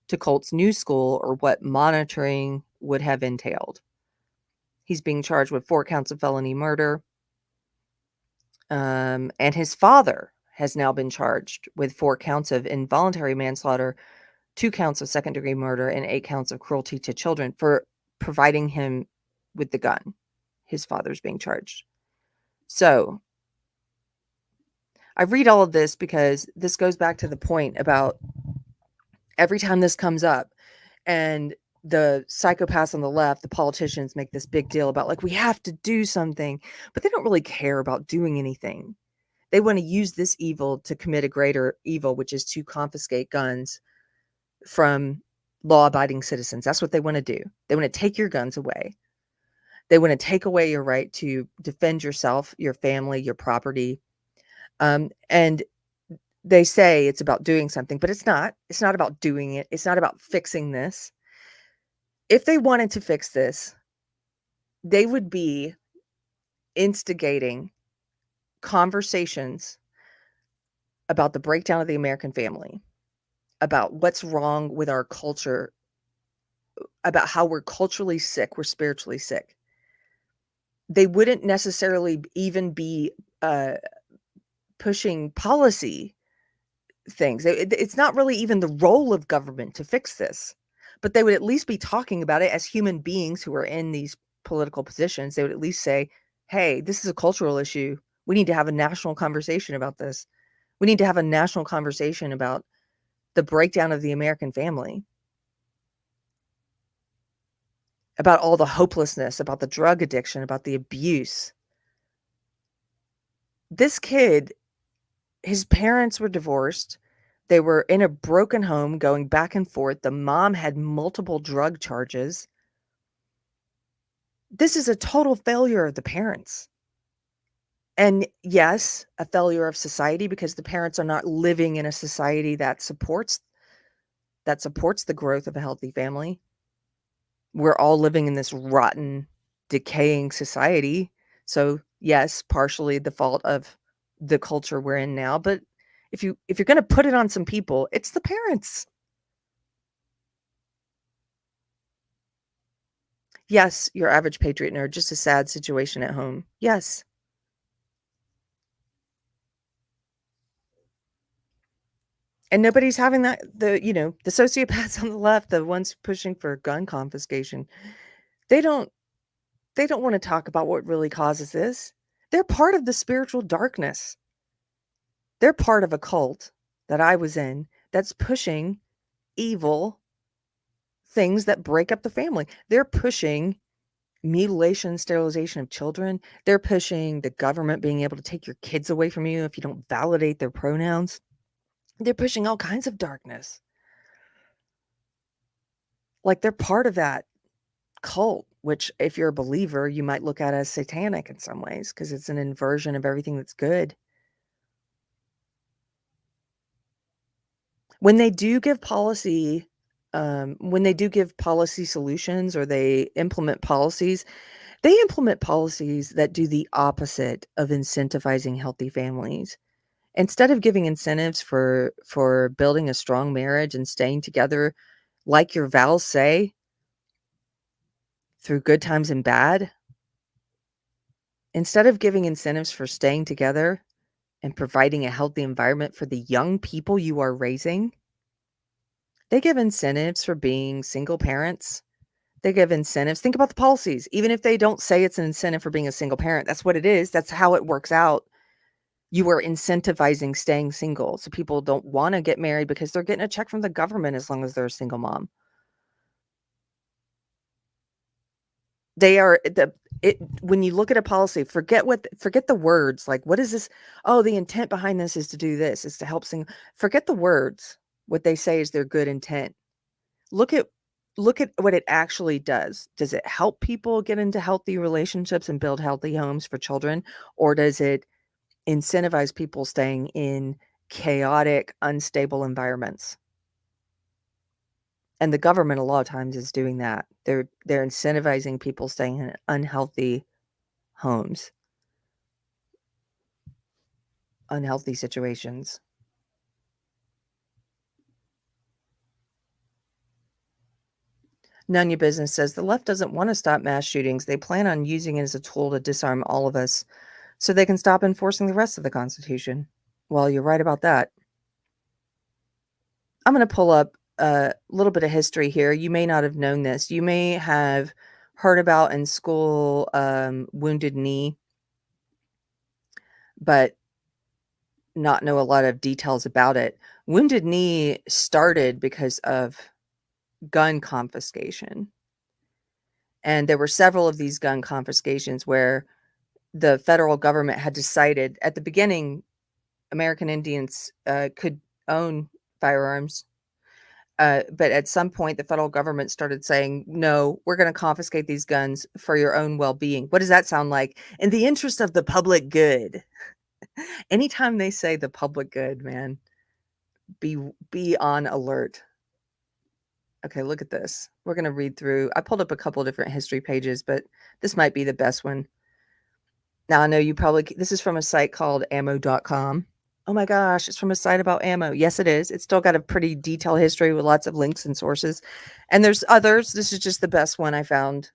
to Colt's new school or what monitoring would have entailed. He's being charged with 4 counts of felony murder. And his father has now been charged with 4 counts of involuntary manslaughter, 2 counts of second-degree murder, and 8 counts of cruelty to children for providing him with the gun. His father's being charged. So I read all of this because this goes back to the point about every time this comes up and the psychopaths on the left, the politicians make this big deal about like, we have to do something, but they don't really care about doing anything. They want to use this evil to commit a greater evil, which is to confiscate guns from law-abiding citizens. That's what they want to do. They want to take your guns away. They want to take away your right to defend yourself, your family, your property. And they say it's about doing something, but it's not. It's not about doing it. It's not about fixing this. If they wanted to fix this, they would be instigating conversations about the breakdown of the American family, about what's wrong with our culture, about how we're culturally sick, we're spiritually sick. They wouldn't necessarily even be pushing policy things. It's not really even the role of government to fix this, but they would at least be talking about it as human beings who are in these political positions. They would at least say, hey, this is a cultural issue. We need to have a national conversation about this. We need to have a national conversation about the breakdown of the American family, about all the hopelessness, about the drug addiction, about the abuse. This kid, his parents were divorced. They were in a broken home going back and forth. The mom had multiple drug charges. This is a total failure of the parents. And yes, a failure of society because the parents are not living in a society that supports the growth of a healthy family. We're all living in this rotten, decaying society. So, yes, partially the fault of the culture we're in now, but if you're going to put it on some people, it's the parents. Yes, your average patriot nerd, just a sad situation at home. Yes. And nobody's having that, the sociopaths on the left, the ones pushing for gun confiscation, they don't want to talk about what really causes this. They're part of the spiritual darkness. They're part of a cult that I was in that's pushing evil things that break up the family. They're pushing mutilation, sterilization of children. They're pushing the government being able to take your kids away from you if you don't validate their pronouns. They're pushing all kinds of darkness. Like they're part of that cult, which if you're a believer, you might look at as satanic in some ways because it's an inversion of everything that's good. When they do give policy solutions or they implement policies that do the opposite of incentivizing healthy families. Instead of giving incentives for building a strong marriage and staying together like your vows say, through good times and bad, instead of giving incentives for staying together and providing a healthy environment for the young people you are raising, they give incentives for being single parents. They give incentives. Think about the policies. Even if they don't say it's an incentive for being a single parent, that's what it is. That's how it works out. You are incentivizing staying single. So people don't want to get married because they're getting a check from the government as long as they're a single mom. They are when you look at a policy, forget the words. Like, what is this? Oh, the intent behind this is to do this, is to help forget the words. What they say is their good intent. Look at what it actually does. Does it help people get into healthy relationships and build healthy homes for children? Or does it incentivize people staying in chaotic, unstable environments? And the government a lot of times is doing that. They're incentivizing people staying in unhealthy homes, unhealthy situations. None Your Business says the left doesn't want to stop mass shootings. They plan on using it as a tool to disarm all of us so they can stop enforcing the rest of the Constitution. Well, you're right about that. I'm going to pull up a little bit of history here. You may not have known this. You may have heard about in school Wounded Knee, but not know a lot of details about it. Wounded Knee started because of gun confiscation. And there were several of these gun confiscations where the federal government had decided at the beginning American Indians could own firearms. But at some point, the federal government started saying, no, we're going to confiscate these guns for your own well being. What does that sound like? In the interest of the public good. Anytime they say the public good, man, be on alert. Okay, look at this. We're going to read through. I pulled up a couple different history pages, but this might be the best one. Now, I know you probably, this is from a site called ammo.com. Oh my gosh, it's from a site about ammo. Yes, it is. It's still got a pretty detailed history with lots of links and sources. And there's others. This is just the best one I found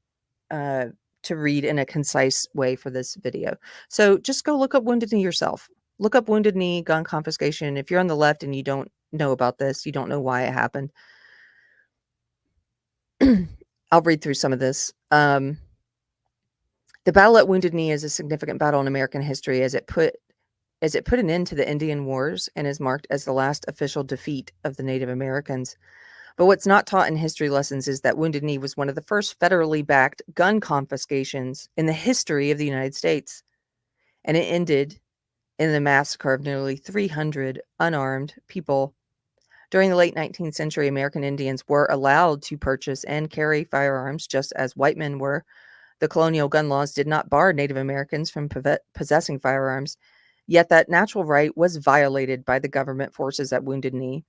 to read in a concise way for this video. So just go look up Wounded Knee yourself. Look up Wounded Knee, gun confiscation. If you're on the left and you don't know about this, you don't know why it happened. I'll read through some of this. The battle at Wounded Knee is a significant battle in American history as it put an end to the Indian Wars and is marked as the last official defeat of the Native Americans. But what's not taught in history lessons is that Wounded Knee was one of the first federally backed gun confiscations in the history of the United States. And it ended in the massacre of nearly 300 unarmed people. During the late 19th century, American Indians were allowed to purchase and carry firearms just as white men were. The colonial gun laws did not bar Native Americans from possessing firearms, yet that natural right was violated by the government forces at Wounded Knee.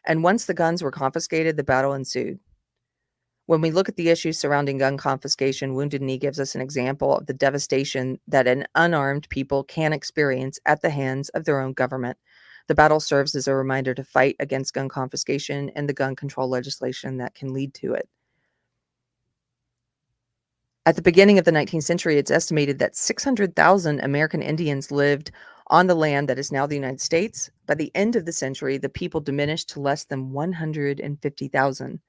And once the guns were confiscated, the battle ensued. When we look at the issues surrounding gun confiscation, Wounded Knee gives us an example of the devastation that an unarmed people can experience at the hands of their own government. The battle serves as a reminder to fight against gun confiscation and the gun control legislation that can lead to it. At the beginning of the 19th century, it's estimated that 600,000 American Indians lived on the land that is now the United States. By the end of the century, the people diminished to less than 150,000.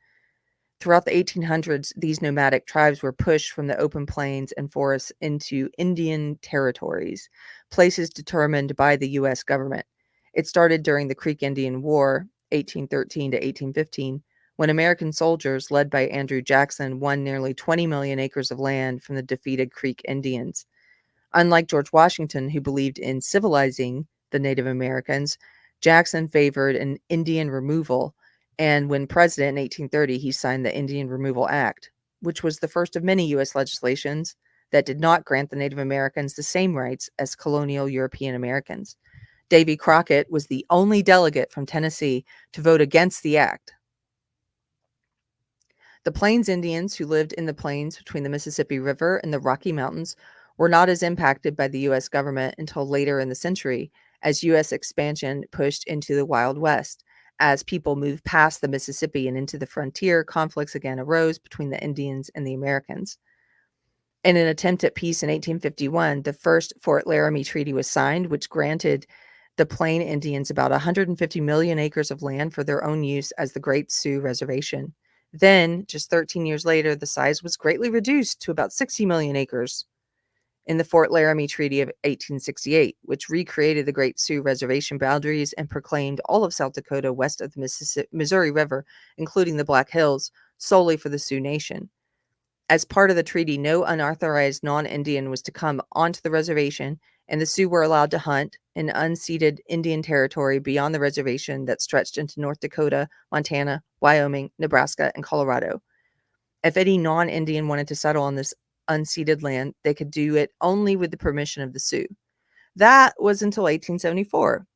Throughout the 1800s, these nomadic tribes were pushed from the open plains and forests into Indian territories, places determined by the U.S. government. It started during the Creek Indian War, 1813 to 1815, when American soldiers, led by Andrew Jackson, won nearly 20 million acres of land from the defeated Creek Indians. Unlike George Washington, who believed in civilizing the Native Americans, Jackson favored an Indian removal, and when president in 1830, he signed the Indian Removal Act, which was the first of many U.S. legislations that did not grant the Native Americans the same rights as colonial European Americans. Davy Crockett was the only delegate from Tennessee to vote against the act. The Plains Indians who lived in the plains between the Mississippi River and the Rocky Mountains were not as impacted by the U.S. government until later in the century, as U.S. expansion pushed into the Wild West. As people moved past the Mississippi and into the frontier, conflicts again arose between the Indians and the Americans. In an attempt at peace in 1851, the first Fort Laramie Treaty was signed, which granted the Plain Indians about 150 million acres of land for their own use as the Great Sioux Reservation. Then, just 13 years later, the size was greatly reduced to about 60 million acres in the Fort Laramie Treaty of 1868, which recreated the Great Sioux Reservation boundaries and proclaimed all of South Dakota west of the Missouri River, including the Black Hills, solely for the Sioux Nation. As part of the treaty, no unauthorized non-Indian was to come onto the reservation, and the Sioux were allowed to hunt in unceded Indian territory beyond the reservation that stretched into North Dakota, Montana, Wyoming, Nebraska, and Colorado. If any non-Indian wanted to settle on this unceded land, they could do it only with the permission of the Sioux. That was until 1874,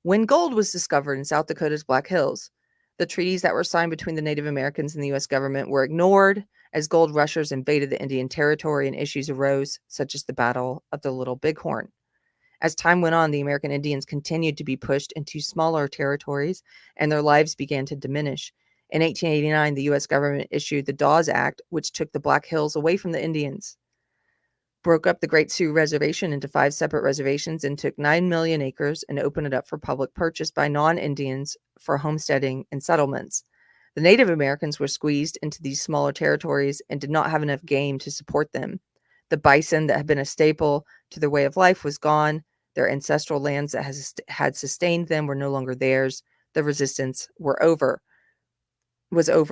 when gold was discovered in South Dakota's Black Hills. The treaties that were signed between the Native Americans and the U.S. government were ignored as gold rushers invaded the Indian territory and issues arose, such as the Battle of the Little Bighorn. As time went on, the American Indians continued to be pushed into smaller territories, and their lives began to diminish. In 1889, the U.S. government issued the Dawes Act, which took the Black Hills away from the Indians, broke up the Great Sioux Reservation into 5 separate reservations, and took 9 million acres and opened it up for public purchase by non-Indians for homesteading and settlements. The Native Americans were squeezed into these smaller territories and did not have enough game to support them. The bison that had been a staple to their way of life was gone. Their ancestral lands that had sustained them were no longer theirs. The resistance was over.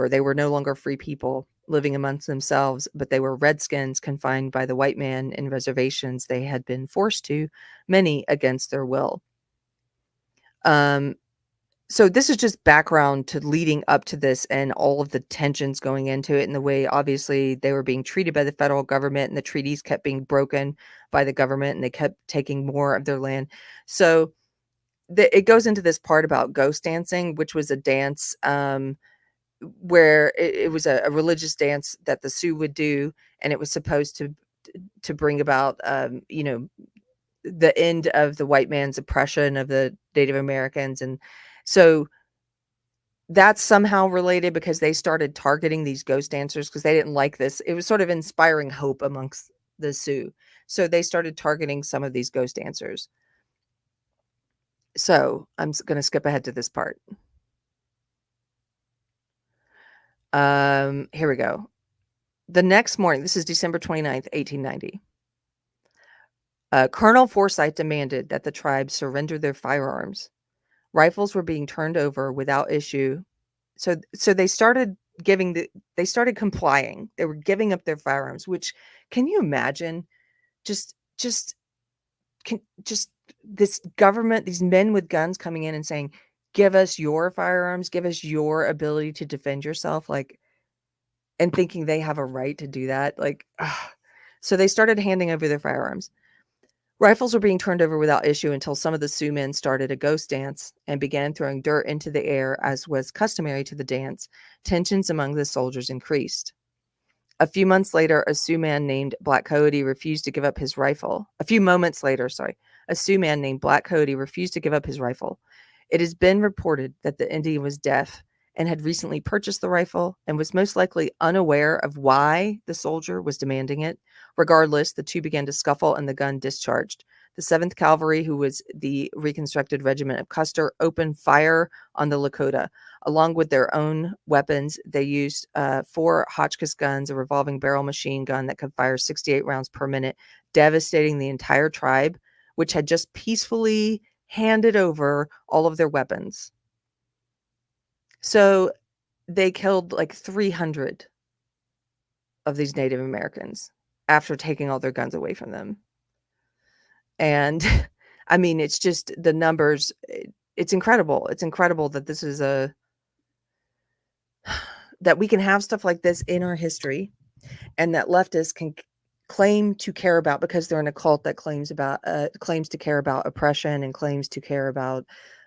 They were no longer free people living amongst themselves, but they were redskins confined by the white man in reservations they had been forced to, many against their will. So this is just background to leading up to this and all of the tensions going into it, and the way obviously they were being treated by the federal government, and the treaties kept being broken by the government, and they kept taking more of their land. So it goes into this part about ghost dancing, which was a dance where it was a religious dance that the Sioux would do, and it was supposed to bring about the end of the white man's oppression of the Native Americans. And so that's somehow related because they started targeting these ghost dancers because they didn't like this. It was sort of inspiring hope amongst the Sioux. So they started targeting some of these ghost dancers. So I'm going to skip ahead to this part. Here we go. The next morning, this is December 29th, 1890. Colonel Forsyth demanded that the tribe surrender their firearms. Rifles were being turned over without issue. So they started complying. They were giving up their firearms, which, can you imagine? Just this government, these men with guns coming in and saying, give us your firearms, give us your ability to defend yourself, like, and thinking they have a right to do that. Like, ugh. So they started handing over their firearms. Rifles were being turned over without issue until some of the Sioux men started a ghost dance and began throwing dirt into the air, as was customary to the dance. Tensions among the soldiers increased. A few months later, a Sioux man named Black Coyote refused to give up his rifle. A few moments later, a Sioux man named Black Coyote refused to give up his rifle. It has been reported that the Indian was deaf and had recently purchased the rifle and was most likely unaware of why the soldier was demanding it. Regardless, the two began to scuffle and the gun discharged. The 7th Cavalry, who was the reconstructed regiment of Custer, opened fire on the Lakota. Along with their own weapons, they used 4 Hotchkiss guns, a revolving barrel machine gun that could fire 68 rounds per minute, devastating the entire tribe, which had just peacefully handed over all of their weapons. So they killed like 300 of these Native Americans after taking all their guns away from them. And I mean, it's just the numbers. It's incredible. It's incredible that this is that we can have stuff like this in our history, and that leftists can claim to care about, because they're in a cult that claims to care about oppression and claims to care about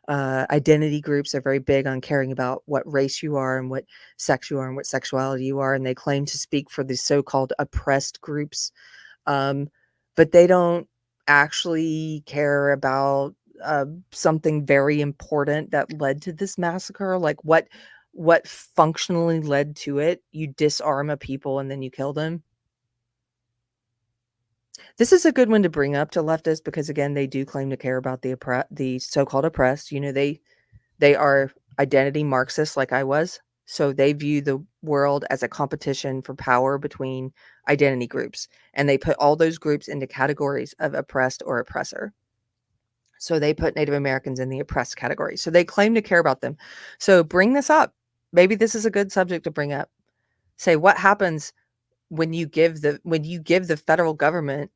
identity groups. Are very big on caring about what race you are and what sex you are and what sexuality you are, and they claim to speak for the so-called oppressed groups, but they don't actually care about something very important that led to this massacre. Like what functionally led to it. You disarm a people and then you kill them. This is a good one to bring up to leftists because, again, they do claim to care about the so-called oppressed. They are identity Marxists like I was. So they view the world as a competition for power between identity groups. And they put all those groups into categories of oppressed or oppressor. So they put Native Americans in the oppressed category. So they claim to care about them. So bring this up. Maybe this is a good subject to bring up. Say, what happens when you give the federal government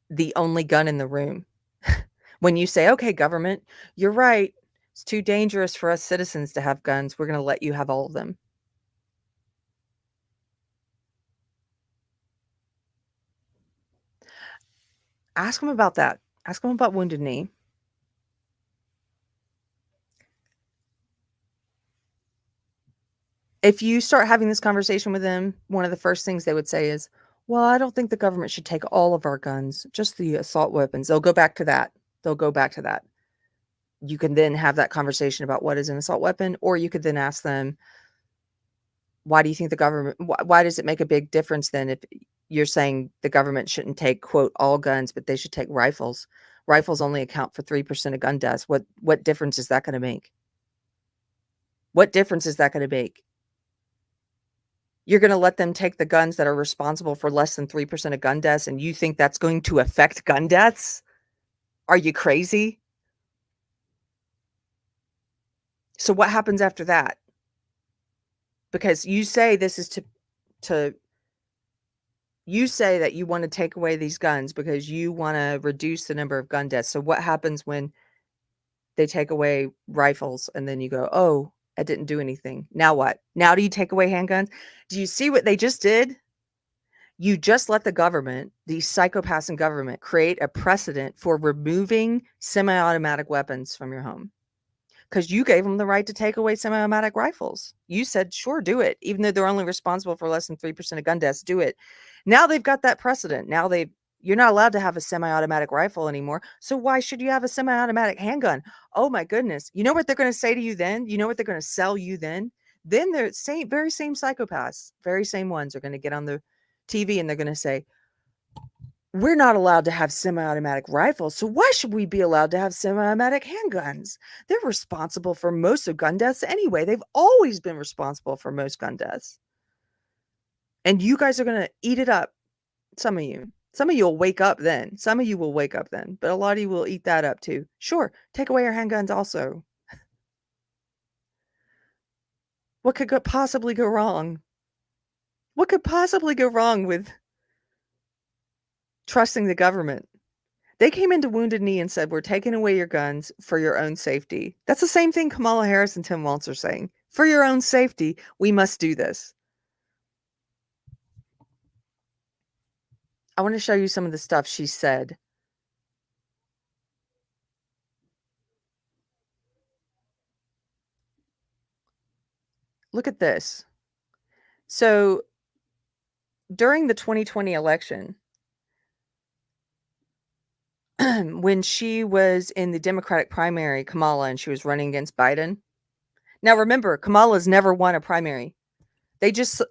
the only gun in the room? When you say, okay, government, you're right. It's too dangerous for us citizens to have guns. We're going to let you have all of them. Ask them about that. Ask them about Wounded Knee. If you start having this conversation with them, one of the first things they would say is, well, I don't think the government should take all of our guns, just the assault weapons. They'll go back to that. You can then have that conversation about what is an assault weapon, or you could then ask them, why do you think the government, why does it make a big difference then if you're saying the government shouldn't take, quote, all guns, but they should take rifles? Rifles only account for 3% of gun deaths. What difference is that going to make? What difference is that going to make? You're going to let them take the guns that are responsible for less than 3% of gun deaths, and you think that's going to affect gun deaths? Are you crazy? So what happens after that? Because you say this is to you say that you want to take away these guns because you want to reduce the number of gun deaths. So what happens when they take away rifles and then you go, oh, it didn't do anything. Now what? Now do you take away handguns? Do you see what they just did? You just let the government, these psychopaths in government, create a precedent for removing semi-automatic weapons from your home. Because you gave them the right to take away semi-automatic rifles. You said, sure, do it. Even though they're only responsible for less than 3% of gun deaths, do it. Now they've got that precedent. Now you're not allowed to have a semi-automatic rifle anymore. So why should you have a semi-automatic handgun? Oh my goodness. You know what they're going to say to you then? You know what they're going to sell you then? Then they're very same psychopaths, very same ones are going to get on the TV and they're going to say, we're not allowed to have semi-automatic rifles, so why should we be allowed to have semi-automatic handguns? They're responsible for most of gun deaths anyway. They've always been responsible for most gun deaths. And you guys are going to eat it up. Some of you. Some of you will wake up then. Some of you will wake up then. But a lot of you will eat that up too. Sure, take away your handguns also. What could possibly go wrong? What could possibly go wrong with trusting the government? They came into Wounded Knee and said, we're taking away your guns for your own safety. That's the same thing Kamala Harris and Tim Walz are saying. For your own safety, we must do this. I want to show you some of the stuff she said. Look at this. So during the 2020 election, when she was in the Democratic primary, Kamala, and she was running against Biden. Now remember, Kamala's never won a primary. They just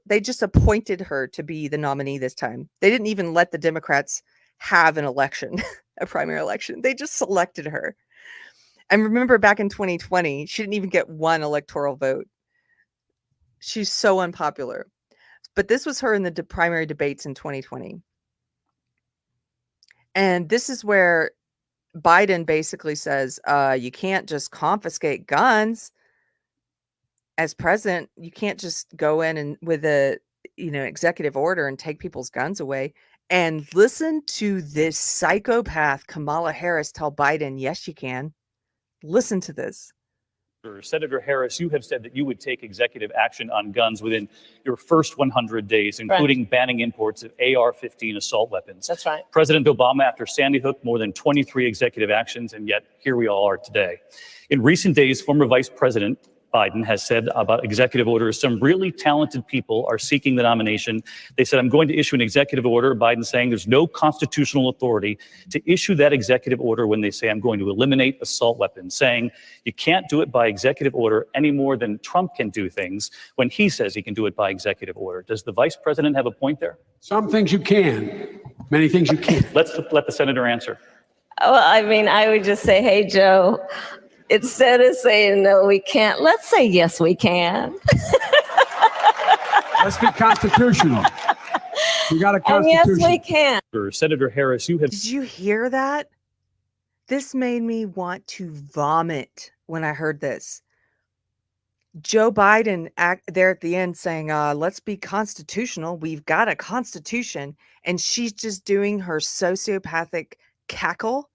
appointed her to be the nominee this time. They didn't even let the Democrats have an election, a primary election. They just selected her. And remember back in 2020, she didn't even get one electoral vote. She's so unpopular. But this was her in the primary debates in 2020. And this is where Biden basically says, you can't just confiscate guns. As president, you can't just go in and with a executive order and take people's guns away. And listen to this psychopath Kamala Harris tell Biden, yes, you can. Listen to this. Senator Harris, you have said that you would take executive action on guns within your first 100 days, including banning imports of AR-15 assault weapons. That's right. President Obama, after Sandy Hook, more than 23 executive actions, and yet here we all are today. In recent days, former Vice President Biden has said about executive orders, some really talented people are seeking the nomination. They said, I'm going to issue an executive order. Biden saying there's no constitutional authority to issue that executive order when they say I'm going to eliminate assault weapons, saying you can't do it by executive order any more than Trump can do things when he says he can do it by executive order. Does the vice president have a point there? Some things you can, many things you can't. Let's let the senator answer. Well, I mean, I would just say, hey, Joe, instead of saying no, we can't, let's say yes, we can. Let's be constitutional. We got a And constitution. yes, we can. Senator Harris, you have... Did you hear that? This made me want to vomit when I heard this. Joe Biden there at the end saying, let's be constitutional. We've got a constitution. And she's just doing her sociopathic cackle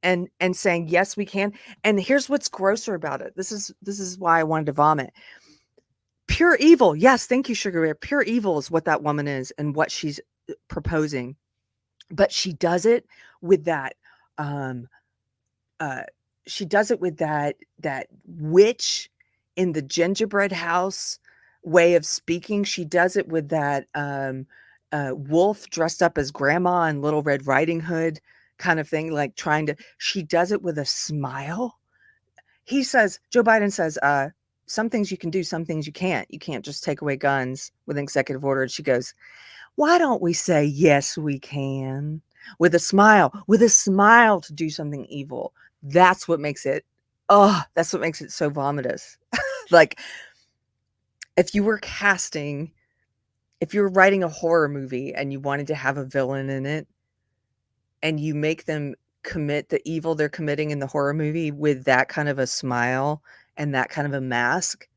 and saying, yes, we can. And here's what's grosser about it. This is why I wanted to vomit. Pure evil. Yes, thank you, Sugar Bear. Pure evil is what that woman is and what she's proposing. But she does it with that that witch in the gingerbread house way of speaking. She does it with that wolf dressed up as grandma in Little Red Riding Hood kind of thing, like she does it with a smile. Joe Biden says, some things you can do, some things you can't. You can't just take away guns with an executive order. And she goes, why don't we say, yes, we can, with a smile to do something evil. That's what makes it so vomitous. Like if you were writing a horror movie and you wanted to have a villain in it and you make them commit the evil they're committing in the horror movie with that kind of a smile and that kind of a mask,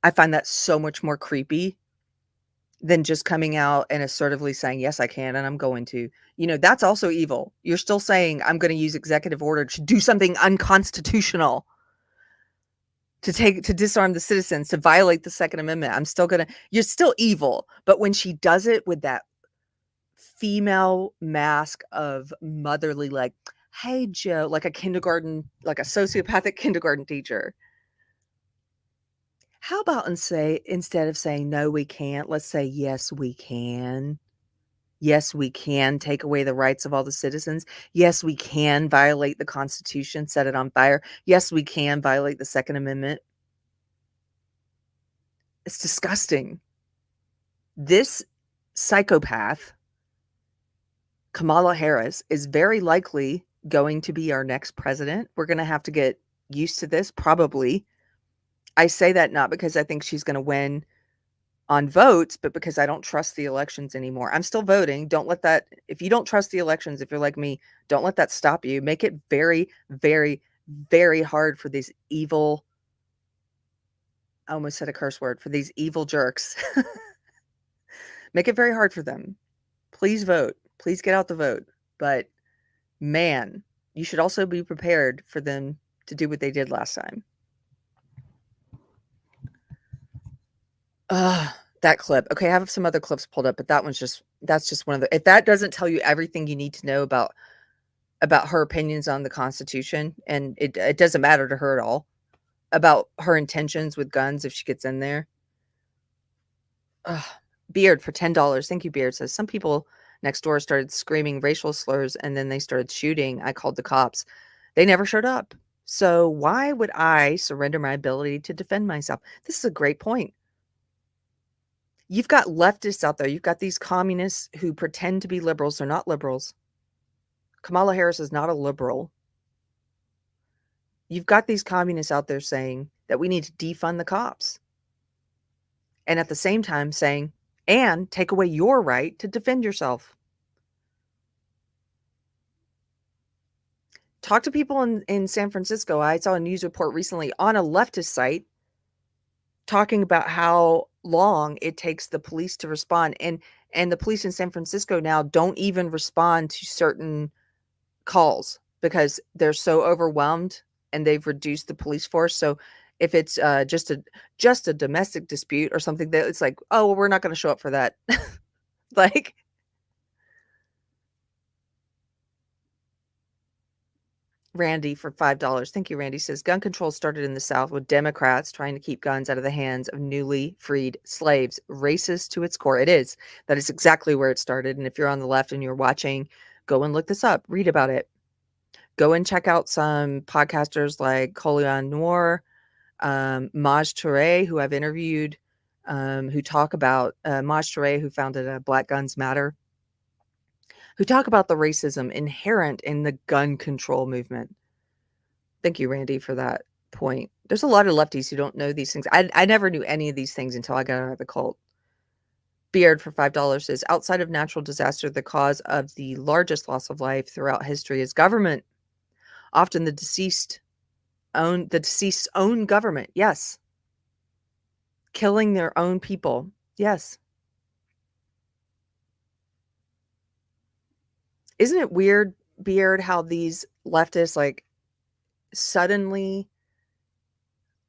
I find that so much more creepy than just coming out and assertively saying, yes, I can, and I'm going to. That's also evil. You're still saying, I'm going to use executive order to do something unconstitutional, to disarm the citizens, to violate the Second Amendment. You're still evil. But when she does it with that female mask of motherly, like, hey, Joe, like a sociopathic kindergarten teacher. How about instead of saying, no, we can't, let's say, yes, we can. Yes, we can take away the rights of all the citizens. Yes, we can violate the Constitution, set it on fire. Yes, we can violate the Second Amendment. It's disgusting. This psychopath, Kamala Harris, is very likely going to be our next president. We're going to have to get used to this, probably. I say that not because I think she's going to win on votes, but because I don't trust the elections anymore. I'm still voting. Don't let that, if you don't trust the elections, if you're like me, don't let that stop you. Make it very, very, very hard for these evil, I almost said a curse word, for these evil jerks. Make it very hard for them. Please vote. Please get out the vote. But man, you should also be prepared for them to do what they did last time. That clip. Okay, I have some other clips pulled up, but that's just one of the, if that doesn't tell you everything you need to know about her opinions on the Constitution, and it doesn't matter to her at all, about her intentions with guns if she gets in there. Beard for $10. Thank you, Beard. Says some people next door started screaming racial slurs and then they started shooting. I called the cops. They never showed up. So why would I surrender my ability to defend myself? This is a great point. You've got leftists out there. You've got these communists who pretend to be liberals. They're not liberals. Kamala Harris is not a liberal. You've got these communists out there saying that we need to defund the cops. And at the same time saying, and take away your right to defend yourself. Talk to people in San Francisco. I saw a news report recently on a leftist site talking about how long it takes the police to respond. And the police in San Francisco now don't even respond to certain calls because they're so overwhelmed and they've reduced the police force. So if it's just a domestic dispute or something, that it's like, oh, well, we're not going to show up for that. Like, Randy for $5. Thank you, Randy. Says gun control started in the South with Democrats trying to keep guns out of the hands of newly freed slaves. Racist to its core. It is. That is exactly where it started. And if you're on the left and you're watching, go and look this up. Read about it. Go and check out some podcasters like Colion Noir, Maj Touré, who I've interviewed, who talk about Maj Touré, who founded Black Guns Matter, who talk about the racism inherent in the gun control movement. Thank you, Randy, for that point. There's a lot of lefties who don't know these things. I never knew any of these things until I got out of the cult. Beard for $5 says, outside of natural disaster, the cause of the largest loss of life throughout history is government. Often the deceased's own government. Yes. Killing their own people. Yes. Isn't it weird, Beard, how these leftists, like, suddenly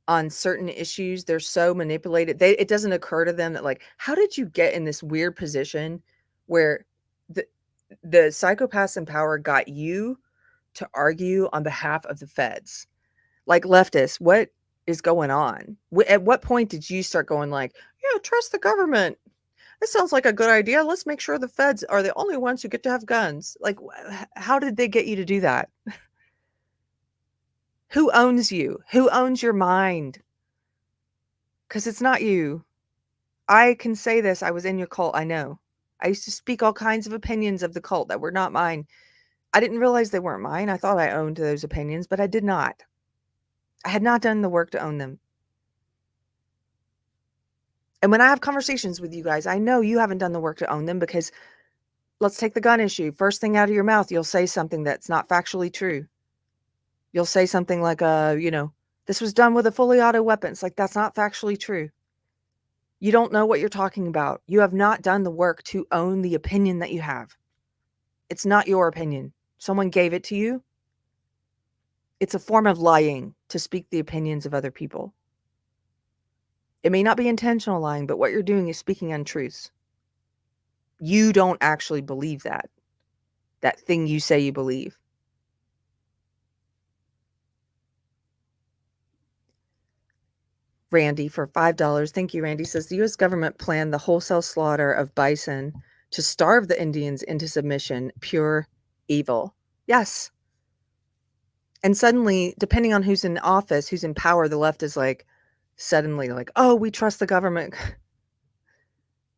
on certain issues, they're so manipulated. It doesn't occur to them that, like, how did you get in this weird position where the psychopaths in power got you to argue on behalf of the feds? Like, leftists, what is going on? At what point did you start going like, yeah, trust the government? This sounds like a good idea. Let's make sure the feds are the only ones who get to have guns. Like, how did they get you to do that? Who owns you? Who owns your mind? Because it's not you. I can say this. I was in your cult. I know. I used to speak all kinds of opinions of the cult that were not mine. I didn't realize they weren't mine. I thought I owned those opinions, but I did not. I had not done the work to own them. And when I have conversations with you guys, I know you haven't done the work to own them because let's take the gun issue. First thing out of your mouth, you'll say something that's not factually true. You'll say something like, this was done with a fully auto weapon. It's like, that's not factually true. You don't know what you're talking about. You have not done the work to own the opinion that you have. It's not your opinion. Someone gave it to you. It's a form of lying to speak the opinions of other people. It may not be intentional lying, but what you're doing is speaking untruths. You don't actually believe that thing you say you believe. Randy for $5. Thank you, Randy. Says the U.S. government planned the wholesale slaughter of bison to starve the Indians into submission. Pure evil. Yes. And suddenly, depending on who's in office, who's in power, the left is like, suddenly like, oh, we trust the government.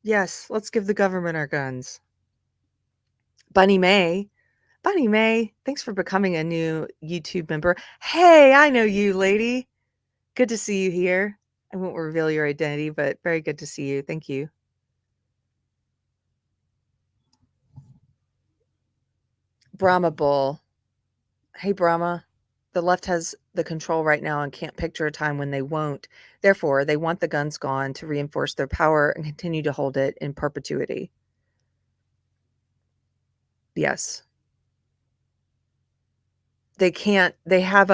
Yes, let's give the government our guns. Bunny May, thanks for becoming a new YouTube member. Hey, I know you, lady. Good to see you here. I won't reveal your identity, but very good to see you. Thank you. Brahma Bull. Hey, Brahma. The left has the control right now and can't picture a time when they won't. Therefore, they want the guns gone to reinforce their power and continue to hold it in perpetuity. Yes. They can't, they have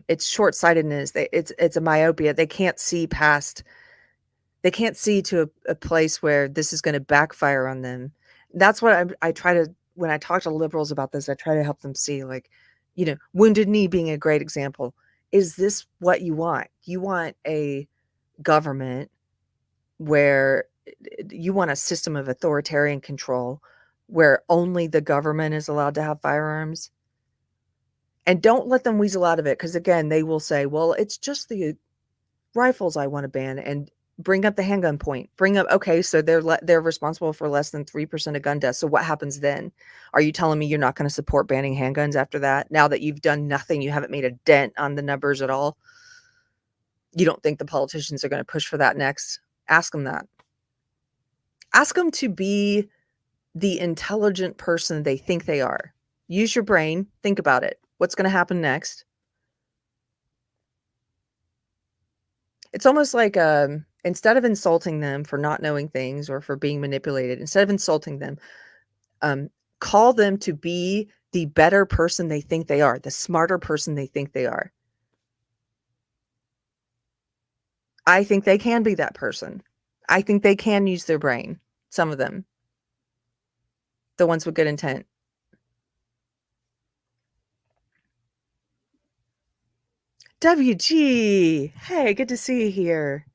it's short-sightedness. It's a myopia. They can't see to a place where this is going to backfire on them. That's what I try to, when I talk to liberals about this, I try to help them see, like, Wounded Knee being a great example. Is this what you want? You want a government where you want a system of authoritarian control where only the government is allowed to have firearms? And don't let them weasel out of it, because again, they will say, well, it's just the rifles I want to ban, and bring up the handgun point. Bring up, okay, so they're responsible for less than 3% of gun deaths. So what happens then? Are you telling me you're not going to support banning handguns after that? Now that you've done nothing, you haven't made a dent on the numbers at all. You don't think the politicians are going to push for that next? Ask them that. Ask them to be the intelligent person they think they are. Use your brain. Think about it. What's going to happen next? It's almost like instead of insulting them for not knowing things or for being manipulated, instead of insulting them, call them to be the better person they think they are, the smarter person they think they are. I think they can be that person. I think they can use their brain. Some of them. The ones with good intent. WG, hey, good to see you here.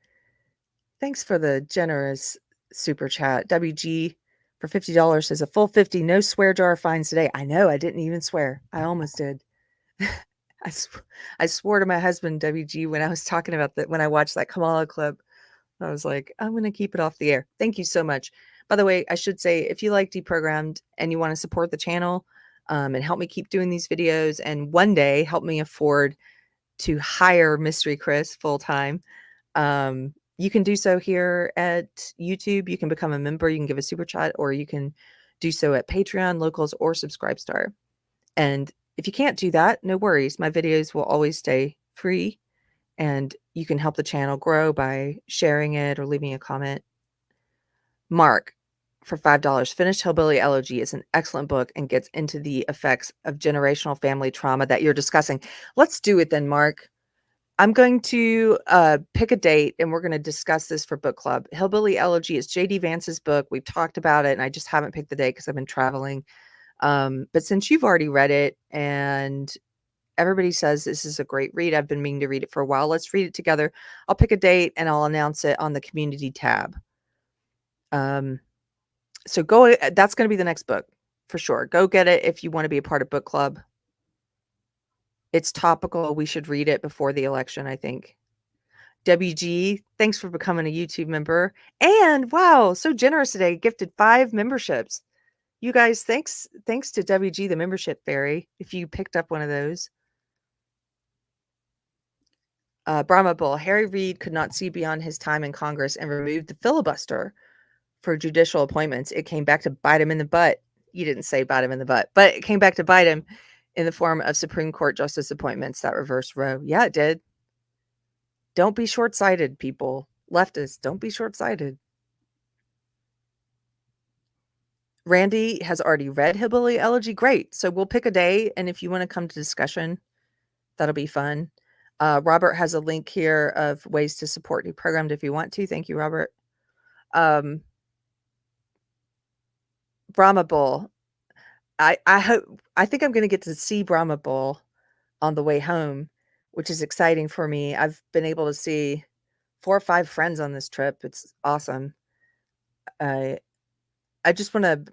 Thanks for the generous super chat. WG for $50 says a full 50, no swear jar fines today. I know, I didn't even swear. I almost did. I swore to my husband, WG, when I was talking about that, when I watched that Kamala clip. I was like, I'm going to keep it off the air. Thank you so much. By the way, I should say, if you like Deprogrammed and you want to support the channel and help me keep doing these videos, and one day help me afford to hire Mystery Chris full-time, you can do so here at YouTube. You can become a member, you can give a super chat, or you can do so at Patreon, Locals, or Subscribestar. And if you can't do that, no worries. My videos will always stay free, and you can help the channel grow by sharing it or leaving a comment. Mark for $5. Finished Hillbilly Elegy is an excellent book and gets into the effects of generational family trauma that you're discussing. Let's do it then, Mark. I'm going to pick a date and we're going to discuss this for book club. Hillbilly Elegy is J.D. Vance's book. We've talked about it and I just haven't picked the date because I've been traveling. But since you've already read it and everybody says this is a great read, I've been meaning to read it for a while. Let's read it together. I'll pick a date and I'll announce it on the community tab. So go, that's going to be the next book for sure. Go get it if you want to be a part of book club. It's topical. We should read it before the election, I think. WG, thanks for becoming a YouTube member. And wow, so generous today. Gifted 5 memberships. You guys, thanks to WG, the membership fairy, if you picked up one of those. Brahma Bull, Harry Reid could not see beyond his time in Congress and removed the filibuster for judicial appointments. It came back to bite him in the butt. you didn't say bite him in the butt, but it came back to bite him in the form of Supreme Court justice appointments that reversed Roe. Yeah, it did. Don't be short-sighted, people. Leftists, don't be short-sighted. Randy has already read Hillbilly Elegy. Great. So we'll pick a day, and if you want to come to discussion, that'll be fun. Robert has a link here of ways to support Deprogrammed if you want to. Thank you, Robert. Brahma Bull. I think I'm going to get to see Brahma Bull on the way home, which is exciting for me. I've been able to see 4 or 5 friends on this trip. It's awesome. I just want to,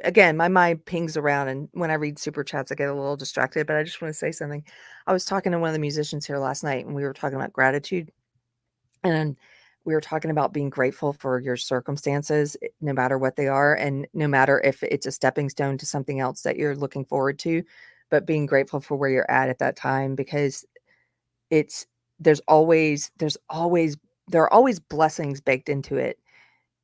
again, my mind pings around, and when I read super chats, I get a little distracted, but I just want to say something. I was talking to one of the musicians here last night, and we were talking about gratitude, and we were talking about being grateful for your circumstances, no matter what they are, and no matter if it's a stepping stone to something else that you're looking forward to, but being grateful for where you're at that time, because there are always blessings baked into it.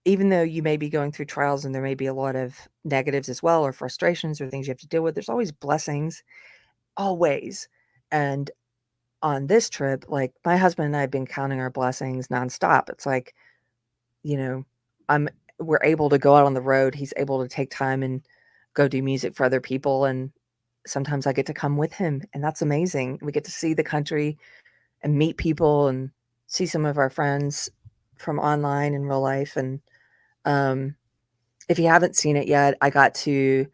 Even though you may be going through trials and there may be a lot of negatives as well, or frustrations or things you have to deal with, there's always blessings, always. And on this trip, like, my husband and I have been counting our blessings nonstop. It's like, we're able to go out on the road. He's able to take time and go do music for other people. And sometimes I get to come with him, and that's amazing. We get to see the country and meet people and see some of our friends from online in real life. And if you haven't seen it yet, I got to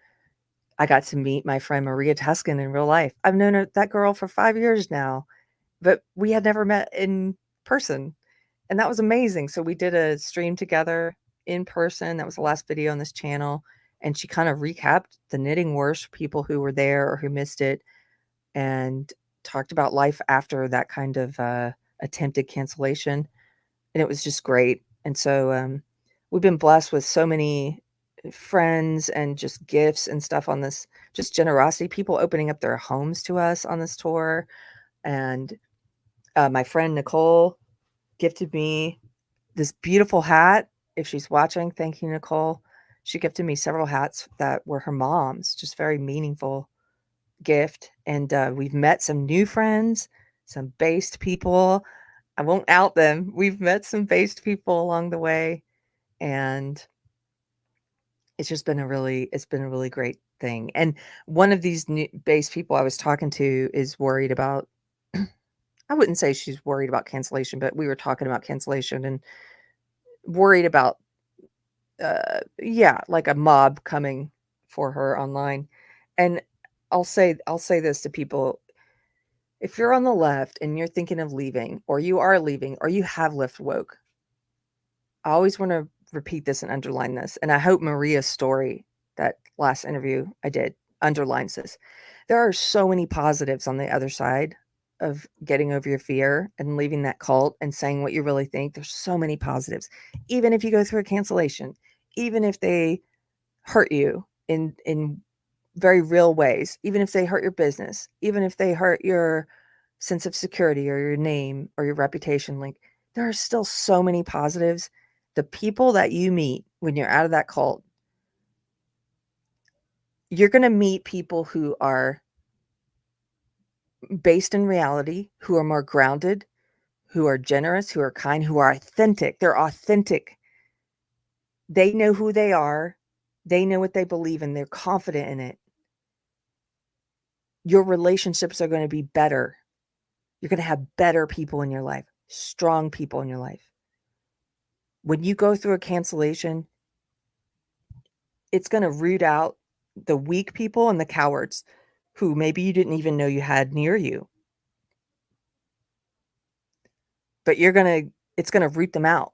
meet my friend Maria Tuscan in real life. I've known that girl for 5 years now, but we had never met in person, and that was amazing. So we did a stream together in person. That was the last video on this channel, and she kind of recapped the knitting wars for people who were there or who missed it, and talked about life after that kind of attempted cancellation, and it was just great. And so we've been blessed with so many friends and just gifts and stuff on this, just generosity, people opening up their homes to us on this tour. And my friend Nicole gifted me this beautiful hat. If she's watching, thank you, Nicole. She gifted me several hats that were her mom's, just very meaningful gift. And we've met some new friends, some based people. I won't out them. We've met some based people along the way, and it's been a really great thing. And one of these new based people I was talking to is worried about, I wouldn't say she's worried about cancellation, but we were talking about cancellation and worried about like a mob coming for her online. And I'll say this to people: if you're on the left and you're thinking of leaving, or you are leaving, or you have left woke, I always want to repeat this and underline this. And I hope Maria's story, that last interview I did, underlines this. There are so many positives on the other side of getting over your fear and leaving that cult and saying what you really think. There's so many positives. Even if you go through a cancellation, even if they hurt you in very real ways, even if they hurt your business, even if they hurt your sense of security or your name or your reputation, like, there are still so many positives. The people that you meet when you're out of that cult, you're going to meet people who are based in reality, who are more grounded, who are generous, who are kind, who are authentic. They're authentic. They know who they are. They know what they believe in. They're confident in it. Your relationships are going to be better. You're going to have better people in your life, strong people in your life. When you go through a cancellation, it's going to root out the weak people and the cowards who maybe you didn't even know you had near you. But it's going to root them out.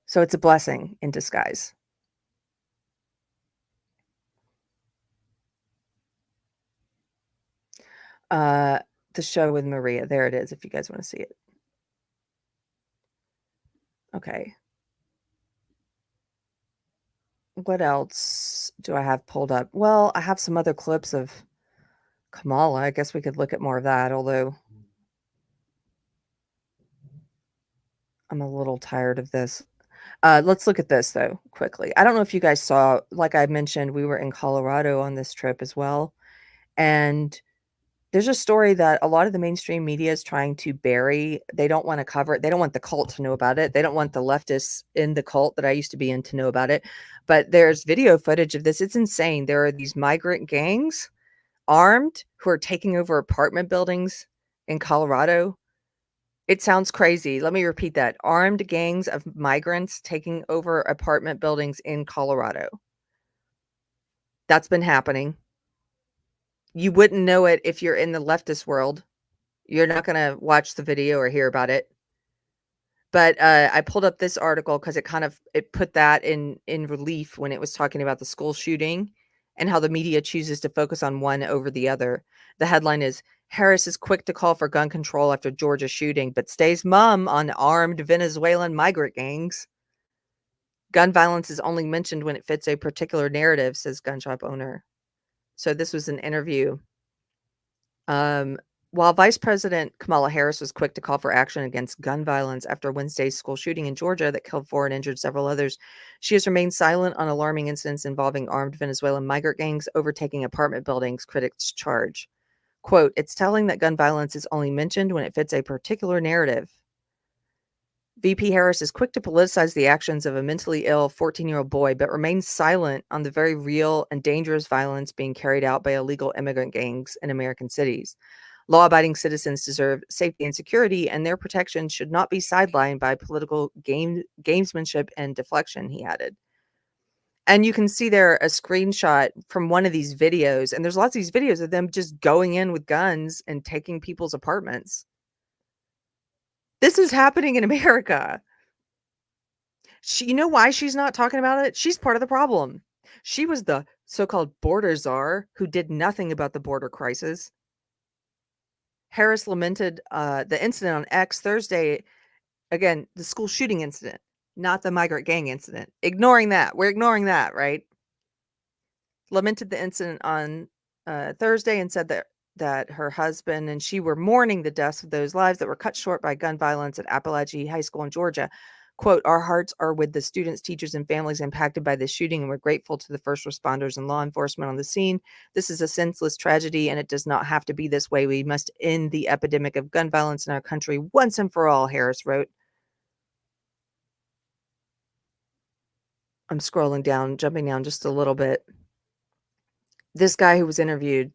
So it's a blessing in disguise. The show with Maria. There it is, if you guys want to see it. Okay. What else do I have pulled up? Well, I have some other clips of Kamala. I guess we could look at more of that, although I'm a little tired of this. Let's look at this though quickly. I don't know if you guys saw, like I mentioned, we were in Colorado on this trip as well, and there's a story that a lot of the mainstream media is trying to bury. They don't want to cover it. They don't want the cult to know about it. They don't want the leftists in the cult that I used to be in to know about it. But there's video footage of this. It's insane. There are these migrant gangs, armed, who are taking over apartment buildings in Colorado. It sounds crazy. Let me repeat that. Armed gangs of migrants taking over apartment buildings in Colorado. That's been happening. You wouldn't know it if you're in the leftist world. You're not going to watch the video or hear about it. But I pulled up this article because it put that in relief when it was talking about the school shooting and how the media chooses to focus on one over the other. The headline is, Harris is quick to call for gun control after Georgia shooting, but stays mum on armed Venezuelan migrant gangs. Gun violence is only mentioned when it fits a particular narrative, says gun shop owner. So this was an interview. While Vice President Kamala Harris was quick to call for action against gun violence after Wednesday's school shooting in Georgia that killed 4 and injured several others, she has remained silent on alarming incidents involving armed Venezuelan migrant gangs overtaking apartment buildings, critics charge. Quote, it's telling that gun violence is only mentioned when it fits a particular narrative. VP Harris is quick to politicize the actions of a mentally ill 14-year-old boy, but remains silent on the very real and dangerous violence being carried out by illegal immigrant gangs in American cities. Law-abiding citizens deserve safety and security, and their protection should not be sidelined by political gamesmanship and deflection, he added. And you can see there a screenshot from one of these videos, and there's lots of these videos of them just going in with guns and taking people's apartments. This is happening in America. You know why she's not talking about it? She's part of the problem. She was the so-called border czar who did nothing about the border crisis. Harris lamented the incident on X Thursday. Again, the school shooting incident, not the migrant gang incident. Ignoring that. We're ignoring that, right? Lamented the incident on Thursday and said that her husband and she were mourning the deaths of those lives that were cut short by gun violence at Appalachian High School in Georgia. Quote, our hearts are with the students, teachers, and families impacted by this shooting, and we're grateful to the first responders and law enforcement on the scene. This is a senseless tragedy, and it does not have to be this way. We must end the epidemic of gun violence in our country once and for all, Harris wrote. I'm scrolling down, jumping down just a little bit. This guy who was interviewed,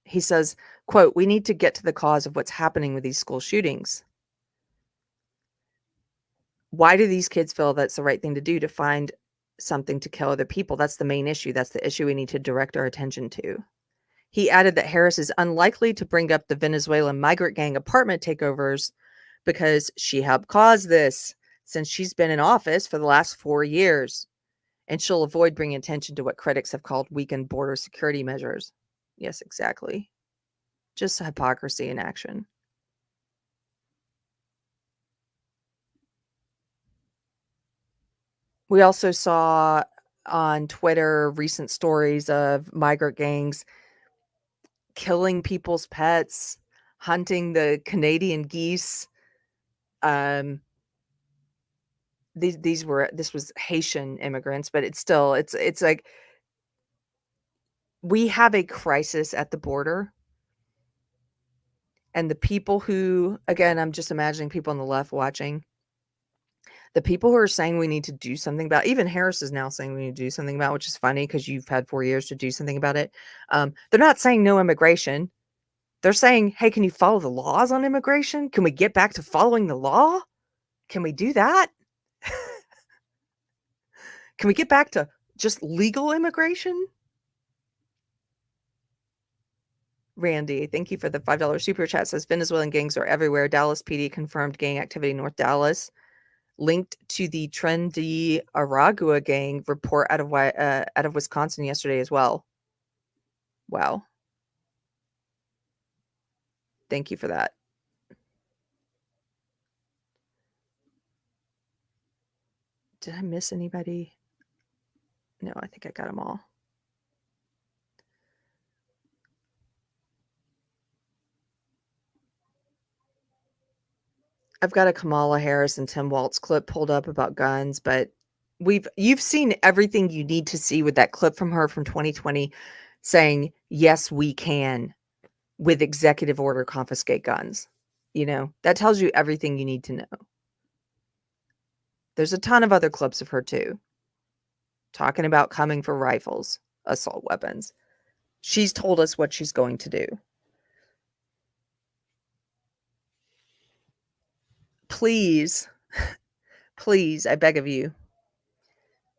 he says, quote, we need to get to the cause of what's happening with these school shootings. Why do these kids feel that's the right thing to do, to find something to kill other people? That's the main issue. That's the issue we need to direct our attention to. He added that Harris is unlikely to bring up the Venezuelan migrant gang apartment takeovers because she helped cause this since she's been in office for the last 4 years. And she'll avoid bringing attention to what critics have called weakened border security measures. Yes, exactly. Just hypocrisy in action. We also saw on Twitter recent stories of migrant gangs killing people's pets, hunting the Canadian geese. This was Haitian immigrants, but it's like we have a crisis at the border. And the people who, again, I'm just imagining people on the left watching, the people who are saying we need to do something about, even Harris is now saying we need to do something about, which is funny because you've had 4 years to do something about it. They're not saying no immigration. They're saying, hey, can you follow the laws on immigration? Can we get back to following the law? Can we do that? Can we get back to just legal immigration? Randy, thank you for the $5 super chat. Says Venezuelan gangs are everywhere. Dallas PD confirmed gang activity in North Dallas. Linked to the trendy Aragua gang report out of Wisconsin yesterday as well. Wow. Thank you for that. Did I miss anybody? No, I think I got them all. I've got a Kamala Harris and Tim Walz clip pulled up about guns, but you've seen everything you need to see with that clip from her from 2020 saying, yes, we can with executive order confiscate guns. You know, that tells you everything you need to know. There's a ton of other clips of her too, talking about coming for rifles, assault weapons. She's told us what she's going to do. Please, please, I beg of you,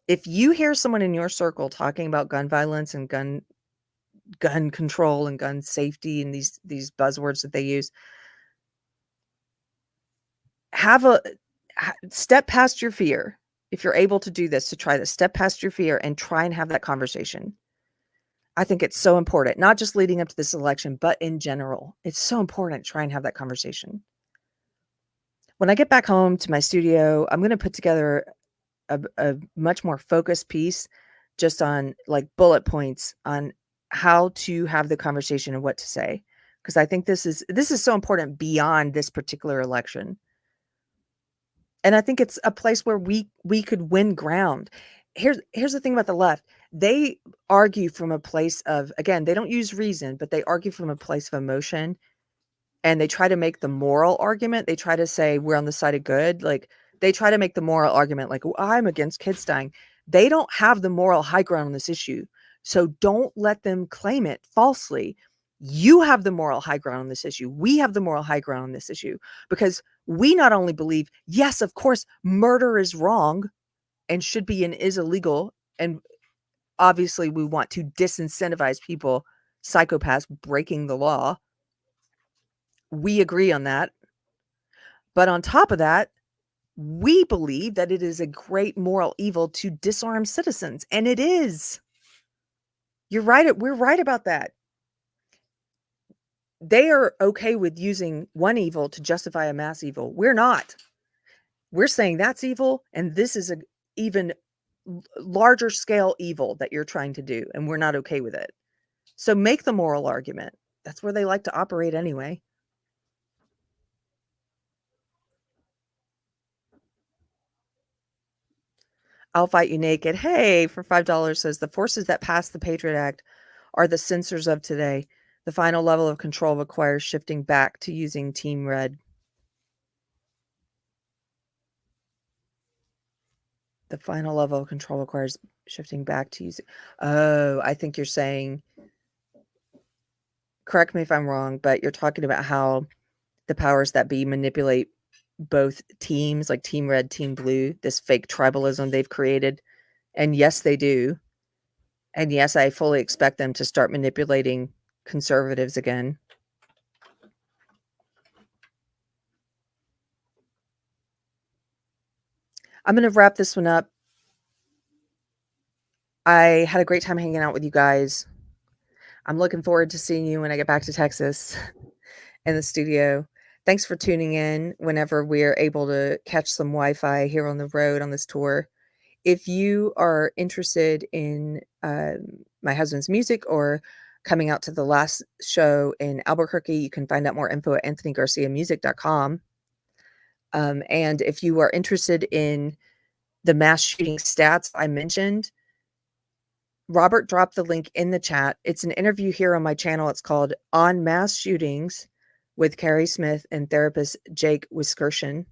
if you hear someone in your circle talking about gun violence and gun control and gun safety and these buzzwords that they use, step past your fear. If you're able to do this, to try this, step past your fear and try and have that conversation. I think it's so important, not just leading up to this election, but in general. It's so important to try and have that conversation. When I get back home to my studio, I'm going to put together a much more focused piece just on like bullet points on how to have the conversation and what to say. Because I think this is so important beyond this particular election. And I think it's a place where we could win ground. Here's the thing about the left. They argue from a place of, again, they don't use reason, but they argue from a place of emotion. And they try to make the moral argument. They try to say we're on the side of good. Like they try to make the moral argument like, well, I'm against kids dying. They don't have the moral high ground on this issue. So don't let them claim it falsely. You have the moral high ground on this issue. We have the moral high ground on this issue because we not only believe, yes, of course, murder is wrong and should be and is illegal. And obviously we want to disincentivize people, psychopaths breaking the law. We agree on that. But on top of that, we believe that it is a great moral evil to disarm citizens. And it is. You're right. We're right about that. They are okay with using one evil to justify a mass evil. We're not. We're saying that's evil. And this is an even larger scale evil that you're trying to do. And we're not okay with it. So make the moral argument. That's where they like to operate anyway. I'll Fight You Naked. Hey, for $5 says the forces that passed the Patriot Act are the censors of today. The final level of control requires shifting back to using Team Red. The final level of control requires shifting back to using. Oh, I think you're saying, correct me if I'm wrong, but you're talking about how the powers that be manipulate both teams, like Team Red, Team Blue, this fake tribalism they've created. And yes, they do. And yes, I fully expect them to start manipulating conservatives again. I'm going to wrap this one up. I had a great time hanging out with you guys. I'm looking forward to seeing you when I get back to Texas in the studio. Thanks for tuning in whenever we're able to catch some Wi-Fi here on the road on this tour. If you are interested in my husband's music or coming out to the last show in Albuquerque, you can find out more info at anthonygarciamusic.com. And if you are interested in the mass shooting stats I mentioned, Robert dropped the link in the chat. It's an interview here on my channel. It's called On Mass Shootings with Keri Smith and therapist Jake Wiskershin.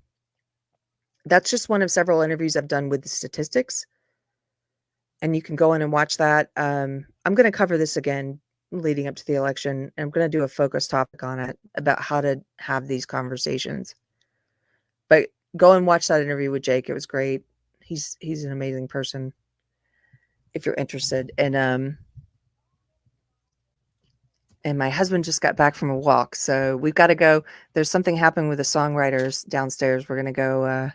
That's just one of several interviews I've done with the statistics. And you can go in and watch that. I'm going to cover this again leading up to the election. And I'm going to do a focus topic on it about how to have these conversations. But go and watch that interview with Jake. It was great. He's an amazing person if you're interested. And my husband just got back from a walk. So we've got to go. There's something happening with the songwriters downstairs. We're going to go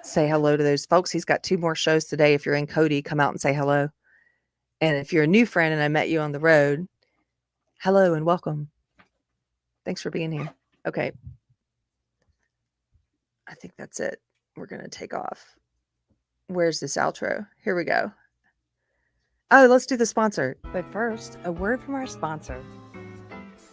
say hello to those folks. He's got 2 more shows today. If you're in Cody, come out and say hello. And if you're a new friend and I met you on the road, hello and welcome. Thanks for being here. Okay. I think that's it. We're going to take off. Where's this outro? Here we go. Oh, let's do the sponsor. But first, a word from our sponsor.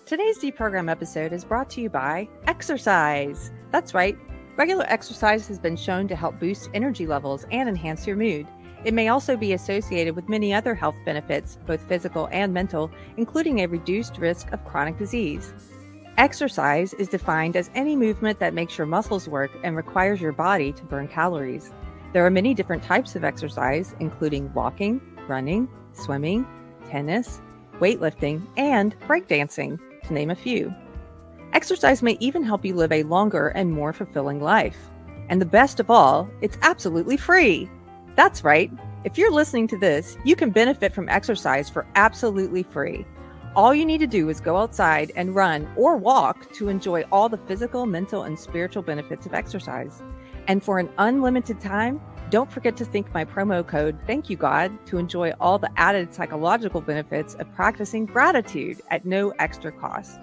Today's Deprogram episode is brought to you by exercise. That's right. Regular exercise has been shown to help boost energy levels and enhance your mood. It may also be associated with many other health benefits, both physical and mental, including a reduced risk of chronic disease. Exercise is defined as any movement that makes your muscles work and requires your body to burn calories. There are many different types of exercise, including walking, running, swimming, tennis, weightlifting, and breakdancing, to name a few. Exercise may even help you live a longer and more fulfilling life. And the best of all, it's absolutely free. That's right. If you're listening to this, you can benefit from exercise for absolutely free. All you need to do is go outside and run or walk to enjoy all the physical, mental, and spiritual benefits of exercise. And for an unlimited time, don't forget to think my promo code, Thank You God, to enjoy all the added psychological benefits of practicing gratitude at no extra cost.